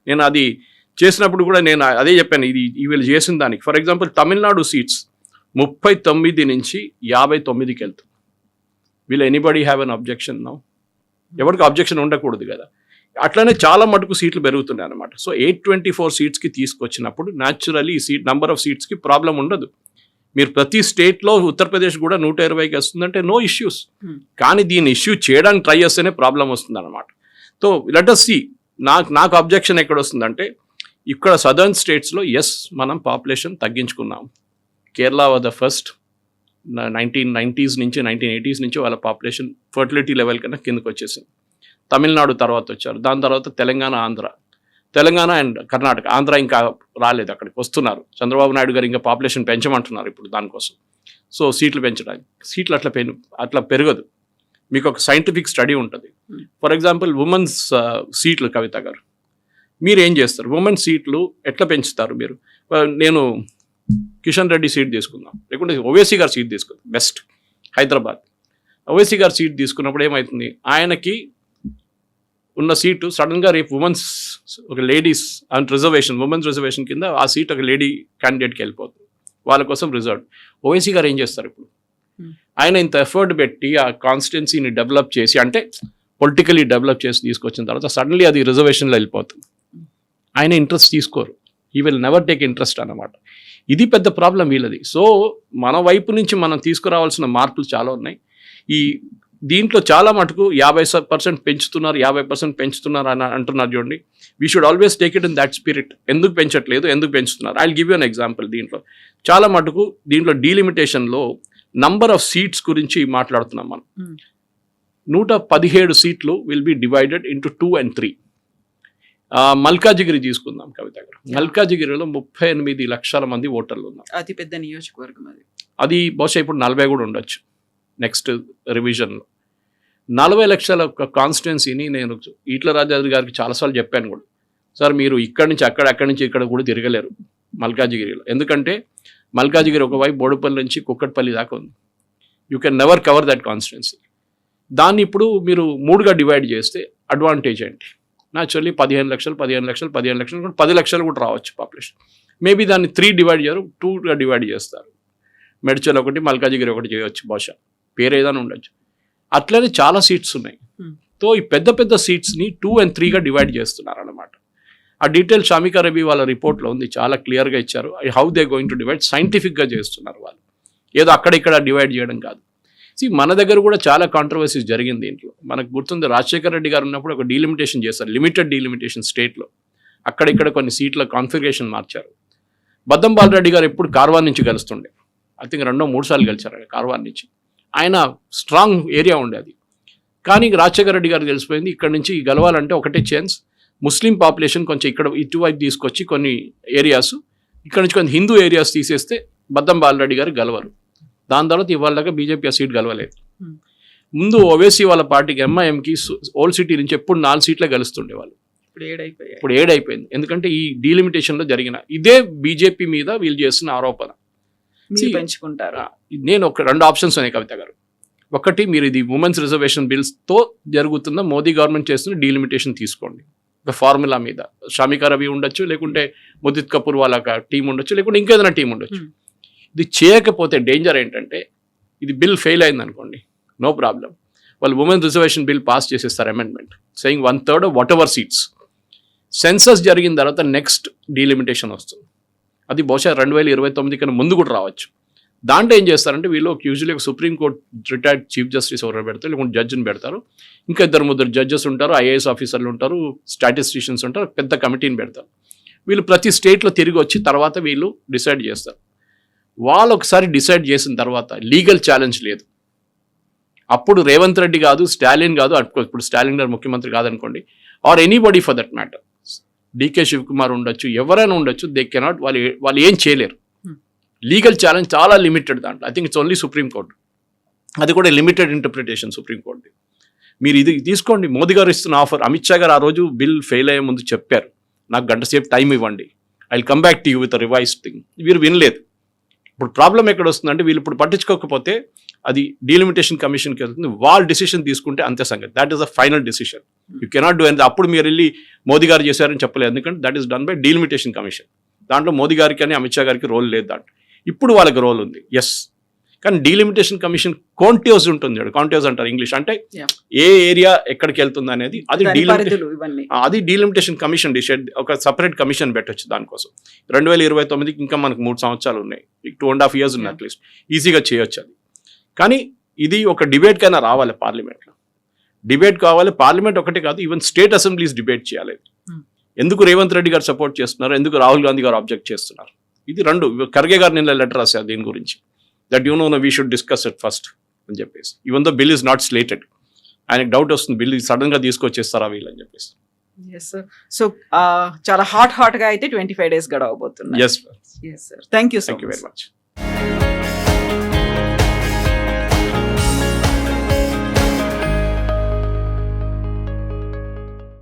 నేను అది చేసినప్పుడు కూడా నేను అదే చెప్పాను, ఇది వీళ్ళు చేసిన దానికి. ఫర్ ఎగ్జాంపుల్ తమిళనాడు సీట్స్ 39 నుంచి 59కి వెళ్తుంది. Will anybody have an objection now? ఎవరికి అబ్జెక్షన్ ఉండకూడదు కదా. అట్లనే చాలా మటుకు సీట్లు పెరుగుతున్నాయి అనమాట. సో 824 సీట్స్కి తీసుకొచ్చినప్పుడు న్యాచురల్లీ ఈ నంబర్ ఆఫ్ సీట్స్కి ప్రాబ్లం ఉండదు. మీరు ప్రతి స్టేట్లో ఉత్తరప్రదేశ్ కూడా 120కి వస్తుందంటే నో ఇష్యూస్. కానీ దీన్ని ఇష్యూ చేయడానికి ట్రై చేస్తేనే ప్రాబ్లం వస్తుంది అనమాట. So let us see. నాకు అబ్జెక్షన్ ఎక్కడ వస్తుందంటే ఇక్కడ సదర్న్ స్టేట్స్లో ఎస్ మనం పాపులేషన్ తగ్గించుకున్నాం. Kerala was the first 1990s నుంచి 1980s నుంచి వాళ్ళ పాపులేషన్ ఫర్టిలిటీ లెవెల్ కన్నా కిందకు వచ్చేసింది. తమిళనాడు తర్వాత వచ్చారు, దాని తర్వాత తెలంగాణ అండ్ కర్ణాటక. ఆంధ్ర ఇంకా రాలేదు, అక్కడికి వస్తున్నారు. చంద్రబాబు నాయుడు గారు ఇంకా పాపులేషన్ పెంచమంటున్నారు ఇప్పుడు దానికోసం. సో సీట్లు పెంచడానికి, సీట్లు అట్లా పెరగదు. మీకు ఒక సైంటిఫిక్ స్టడీ ఉంటుంది. ఫర్ ఎగ్జాంపుల్ ఉమెన్స్ సీట్లు కవిత గారు మీరు ఏం చేస్తారు? ఉమెన్స్ సీట్లు ఎట్లా పెంచుతారు మీరు? నేను కిషన్ రెడ్డి సీట్ తీసుకుందాం, లేకుంటే ఓవైసీ గారు సీట్ తీసుకుందాం. బెస్ట్ హైదరాబాద్ ఓవైసీ గారు సీట్ తీసుకున్నప్పుడు ఏమవుతుంది, ఆయనకి ఉన్న సీటు సడన్గా రేపు ఉమెన్స్ ఒక ladies and reservation, women's reservation కింద ఆ సీట్ ఒక లేడీ క్యాండిడేట్కి వెళ్ళిపోతుంది, వాళ్ళ కోసం రిజర్వ్. ఓవైసీ గారు ఏం చేస్తారు ఇప్పుడు? ఆయన ఇంత ఎఫర్ట్ పెట్టి ఆ కాన్స్టిట్యున్సీని డెవలప్ చేసి, అంటే పొలిటికలీ డెవలప్ చేసి తీసుకొచ్చిన తర్వాత సడన్లీ అది రిజర్వేషన్లో వెళ్ళిపోతుంది. ఆయన ఇంట్రెస్ట్ తీసుకోరు. He will never take interest అన్నమాట. ఇది పెద్ద ప్రాబ్లం వీళ్ళది. సో మన వైపు నుంచి మనం తీసుకురావాల్సిన మార్పులు చాలా ఉన్నాయి. దీంట్లో చాలా మటుకు 50% పెంచుతున్నారు, 50% పెంచుతున్నారు అని అంటున్నారు చూడండి. We should always take it in that spirit. ఎందుకు పెంచట్లేదు, ఎందుకు పెంచుతున్నారు? I will give you an example. చాలా మటుకు దీంట్లో డీలిమిటేషన్లో నంబర్ ఆఫ్ సీట్స్ గురించి మాట్లాడుతున్నాం మనం. 117 సీట్లు will be divided into 2 and 3. Malkajgiri తీసుకుందాం కవిత గారు. మల్కాజిగిరిలో 38 లక్షల మంది ఓటర్లు ఉన్నారు. అతి పెద్ద నియోజకవర్గం అది బహుశా ఇప్పుడు 40 కూడా ఉండొచ్చు నెక్స్ట్ రివిజన్లో. 40 లక్షల కాన్స్టిట్యున్సీని నేను ఈట్ల రాజేంద్ర గారికి చాలాసార్లు చెప్పాను కూడా, సార్ మీరు ఇక్కడి నుంచి అక్కడి నుంచి ఇక్కడ కూడా తిరగలేరు మల్కాజిగిరిలో. ఎందుకంటే మల్కాజిగిరి ఒకవైపు బోడుపల్లి నుంచి కుక్కట్పల్లి దాకా ఉంది. You can never cover that constituency. దాన్ని ఇప్పుడు మీరు 3గా డివైడ్ చేస్తే అడ్వాంటేజ్ ఏంటి? న్యాచురల్లీ 15 లక్షలు 10 లక్షలు కూడా రావచ్చు పాపులేషన్. మేబీ దాన్ని 3 డివైడ్ చేయరు, 2గా డివైడ్ చేస్తారు. మెడ్చల్ ఒకటి, మల్కాజిగిరి ఒకటి చేయవచ్చు, బహుశా పేరు ఏదైనా ఉండొచ్చు. అట్లనే చాలా సీట్స్ ఉన్నాయి. సో ఈ పెద్ద సీట్స్ని 2 and 3గా డివైడ్ చేస్తున్నారు అన్నమాట. ఆ డీటెయిల్ షామికా రబీ వాళ్ళ రిపోర్ట్లో ఉంది, చాలా క్లియర్గా ఇచ్చారు. How they going to divide, సైంటిఫిక్గా చేస్తున్నారు వాళ్ళు, ఏదో అక్కడిక్కడ డివైడ్ చేయడం కాదు. మన దగ్గర కూడా చాలా కాంట్రవర్సీస్ జరిగింది దీంట్లో. మనకు గుర్తుంది, రాజశేఖర రెడ్డి గారు ఉన్నప్పుడు ఒక డీలిమిటేషన్ చేశారు, లిమిటెడ్ డీలిమిటేషన్ స్టేట్లో. అక్కడిక్కడ కొన్ని సీట్ల కాన్ఫిగరేషన్ మార్చారు. బద్దం బాలరెడ్డి గారు ఎప్పుడు కార్వాన్ నుంచి గెలుస్తుండే, ఐ థింక్ 2-3 సార్లు గెలిచారు కార్వాన్ నుంచి. ఆయన స్ట్రాంగ్ ఏరియా ఉండేది. కానీ రాజశేఖర రెడ్డి గారు తెలిసిపోయింది, ఇక్కడ నుంచి గెలవాలంటే ఒకటే ఛాన్స్, ముస్లిం పాపులేషన్ కొంచెం ఇక్కడ ఇటువైపు తీసుకొచ్చి కొన్ని ఏరియాస్, ఇక్కడ నుంచి కొంచెం హిందూ ఏరియాస్ తీసేస్తే బద్దం బాలరెడ్డి గారు గెలవరు. దాని తర్వాత ఇవాళ దాకా బీజేపీ ఆ సీట్ గెలవలేదు. ముందు ఓవైసీ వాళ్ళ పార్టీకి ఎంఐఎంకి ఓల్డ్ సిటీ నుంచి ఎప్పుడు 4 సీట్లే గెలుస్తుండే వాళ్ళు, ఇప్పుడు 7 అయిపోయింది. ఎందుకంటే ఈ డీలిమిటేషన్లో జరిగిన ఇదే బీజేపీ మీద వీళ్ళు చేస్తున్న ఆరోపణ. పెంచుకుంటారా? నేను 2 ఆప్షన్స్ ఉన్నాయి కవిత గారు. ఒకటి, మీరు ఇది ఉమెన్స్ రిజర్వేషన్ బిల్స్తో జరుగుతున్న మోదీ గవర్నమెంట్ చేస్తున్న డీలిమిటేషన్ తీసుకోండి, ఒక ఫార్ములా మీద. షామికా రవి ఉండొచ్చు, లేకుంటే ముదిత్ కపూర్ వాళ్ళ టీం ఉండొచ్చు, లేకుంటే ఇంకేదైనా టీం ఉండొచ్చు. ఇది చేయకపోతే డేంజర్ ఏంటంటే, ఇది బిల్ ఫెయిల్ అయింది అనుకోండి, నో ప్రాబ్లం, వాళ్ళు ఉమెన్ రిజర్వేషన్ బిల్ పాస్ చేసేస్తారు, amendment saying 1/3 what ever seats. Census జరిగిన తర్వాత నెక్స్ట్ డీలిమిటేషన్ వస్తుంది, అది బహుశా 2029 కన్నా ముందు కూడా రావచ్చు. దాంట్లో ఏం చేస్తారంటే వీళ్ళు యూజువల్లీ ఒక సుప్రీంకోర్టు రిటైర్డ్ చీఫ్ జస్టిస్ ఎవరు పెడతారు, లేకుంటే జడ్జిని పెడతారు, ఇంకా 2-3 జడ్జెస్ ఉంటారు, ఐఏఎస్ ఆఫీసర్లు ఉంటారు, స్టాటిస్టిషియన్స్ ఉంటారు, పెద్ద కమిటీని పెడతారు. వీళ్ళు ప్రతి స్టేట్లో తిరిగి వచ్చి తర్వాత వీళ్ళు డిసైడ్ చేస్తారు. వాళ్ళు ఒకసారి డిసైడ్ చేసిన తర్వాత లీగల్ ఛాలెంజ్ లేదు. అప్పుడు రేవంత్ రెడ్డి కాదు, స్టాలిన్ కాదు, ఇప్పుడు స్టాలిన్ గారు ముఖ్యమంత్రి కాదనుకోండి, or anybody for that matter, DK Shivakumar ఉండొచ్చు, ఎవరైనా ఉండొచ్చు, దే కెనాట్, వాళ్ళు ఏం చేయలేరు. లీగల్ ఛాలెంజ్ చాలా లిమిటెడ్ దాంట్లో. I think it's only supreme court, అది కూడా లిమిటెడ్ ఇంటర్ప్రిటేషన్ సుప్రీంకోర్టు. మీరు ఇది తీసుకోండి, మోదీ గారు ఇస్తున్న ఆఫర్. అమిత్ షా గారు ఆ రోజు బిల్ ఫెయిల్ అయ్యే ముందు చెప్పారు, నాకు గంట సేపు టైం ఇవ్వండి, I will come back to you with revise thing. వీరు వినలేదు. ఇప్పుడు ప్రాబ్లం ఎక్కడ వస్తుందంటే, వీళ్ళు ఇప్పుడు పట్టించుకోకపోతే అది డీలిమిటేషన్ కమిషన్కి వెళ్తుంది, వాళ్ళు డిసిషన్ తీసుకుంటే అంతే సంగతి. That is the final decision, you cannot do any. అప్పుడు మీరు వెళ్ళి మోదీ గారు చేశారని చెప్పలేదు, ఎందుకంటే that is done by delimitation commission. దాంట్లో మోదీ గారికి అని అమిత్ షా గారికి రోల్ లేదు దాంట్లో. ఇప్పుడు వాళ్ళకి రోల్ ఉంది, ఎస్. కానీ డీలిమిటేషన్ కమిషన్ కాంటోస్ ఉంటుంది, కాంటోస్ అంటారు ఇంగ్లీష్, అంటే ఏ ఏరియా ఎక్కడికి వెళ్తుంది అనేది, అది డీలిమిటేషన్ కమిషన్ డిసైడ్, ఒక సపరేట్ కమిషన్ పెట్టొచ్చు దానికోసం. 2029కి ఇంకా మనకు 3 సంవత్సరాలు ఉన్నాయి, 2.5 years ఉన్నాయి అట్లీస్ట్, ఈజీగా చేయొచ్చు అది. కానీ ఇది ఒక డిబేట్కైనా రావాలి పార్లమెంట్లో, డిబేట్ కావాలి. పార్లమెంట్ ఒకటే కాదు, ఈవెన్ స్టేట్ అసెంబ్లీస్ డిబేట్ చేయాలి. ఎందుకు రేవంత్ రెడ్డి గారు సపోర్ట్ చేస్తున్నారు, ఎందుకు రాహుల్ గాంధీ గారు ఆబ్జెక్ట్ చేస్తున్నారు, ఇది 2. ఖర్గే గారు నిన్న లెటర్ రాశారు దీని గురించి, that you know we should discuss it first అని చెప్పేసి. Even though bill is not slated, ఆయనకు డౌట్ వస్తుంది, బిల్ సడన్ గా తీసుకొచ్చేస్తారా వీళ్ళు అని చెప్పేసి. సో చాలా హాట్ గా అయితే 25 days గడవబోతుంది. Yes, thank you very much.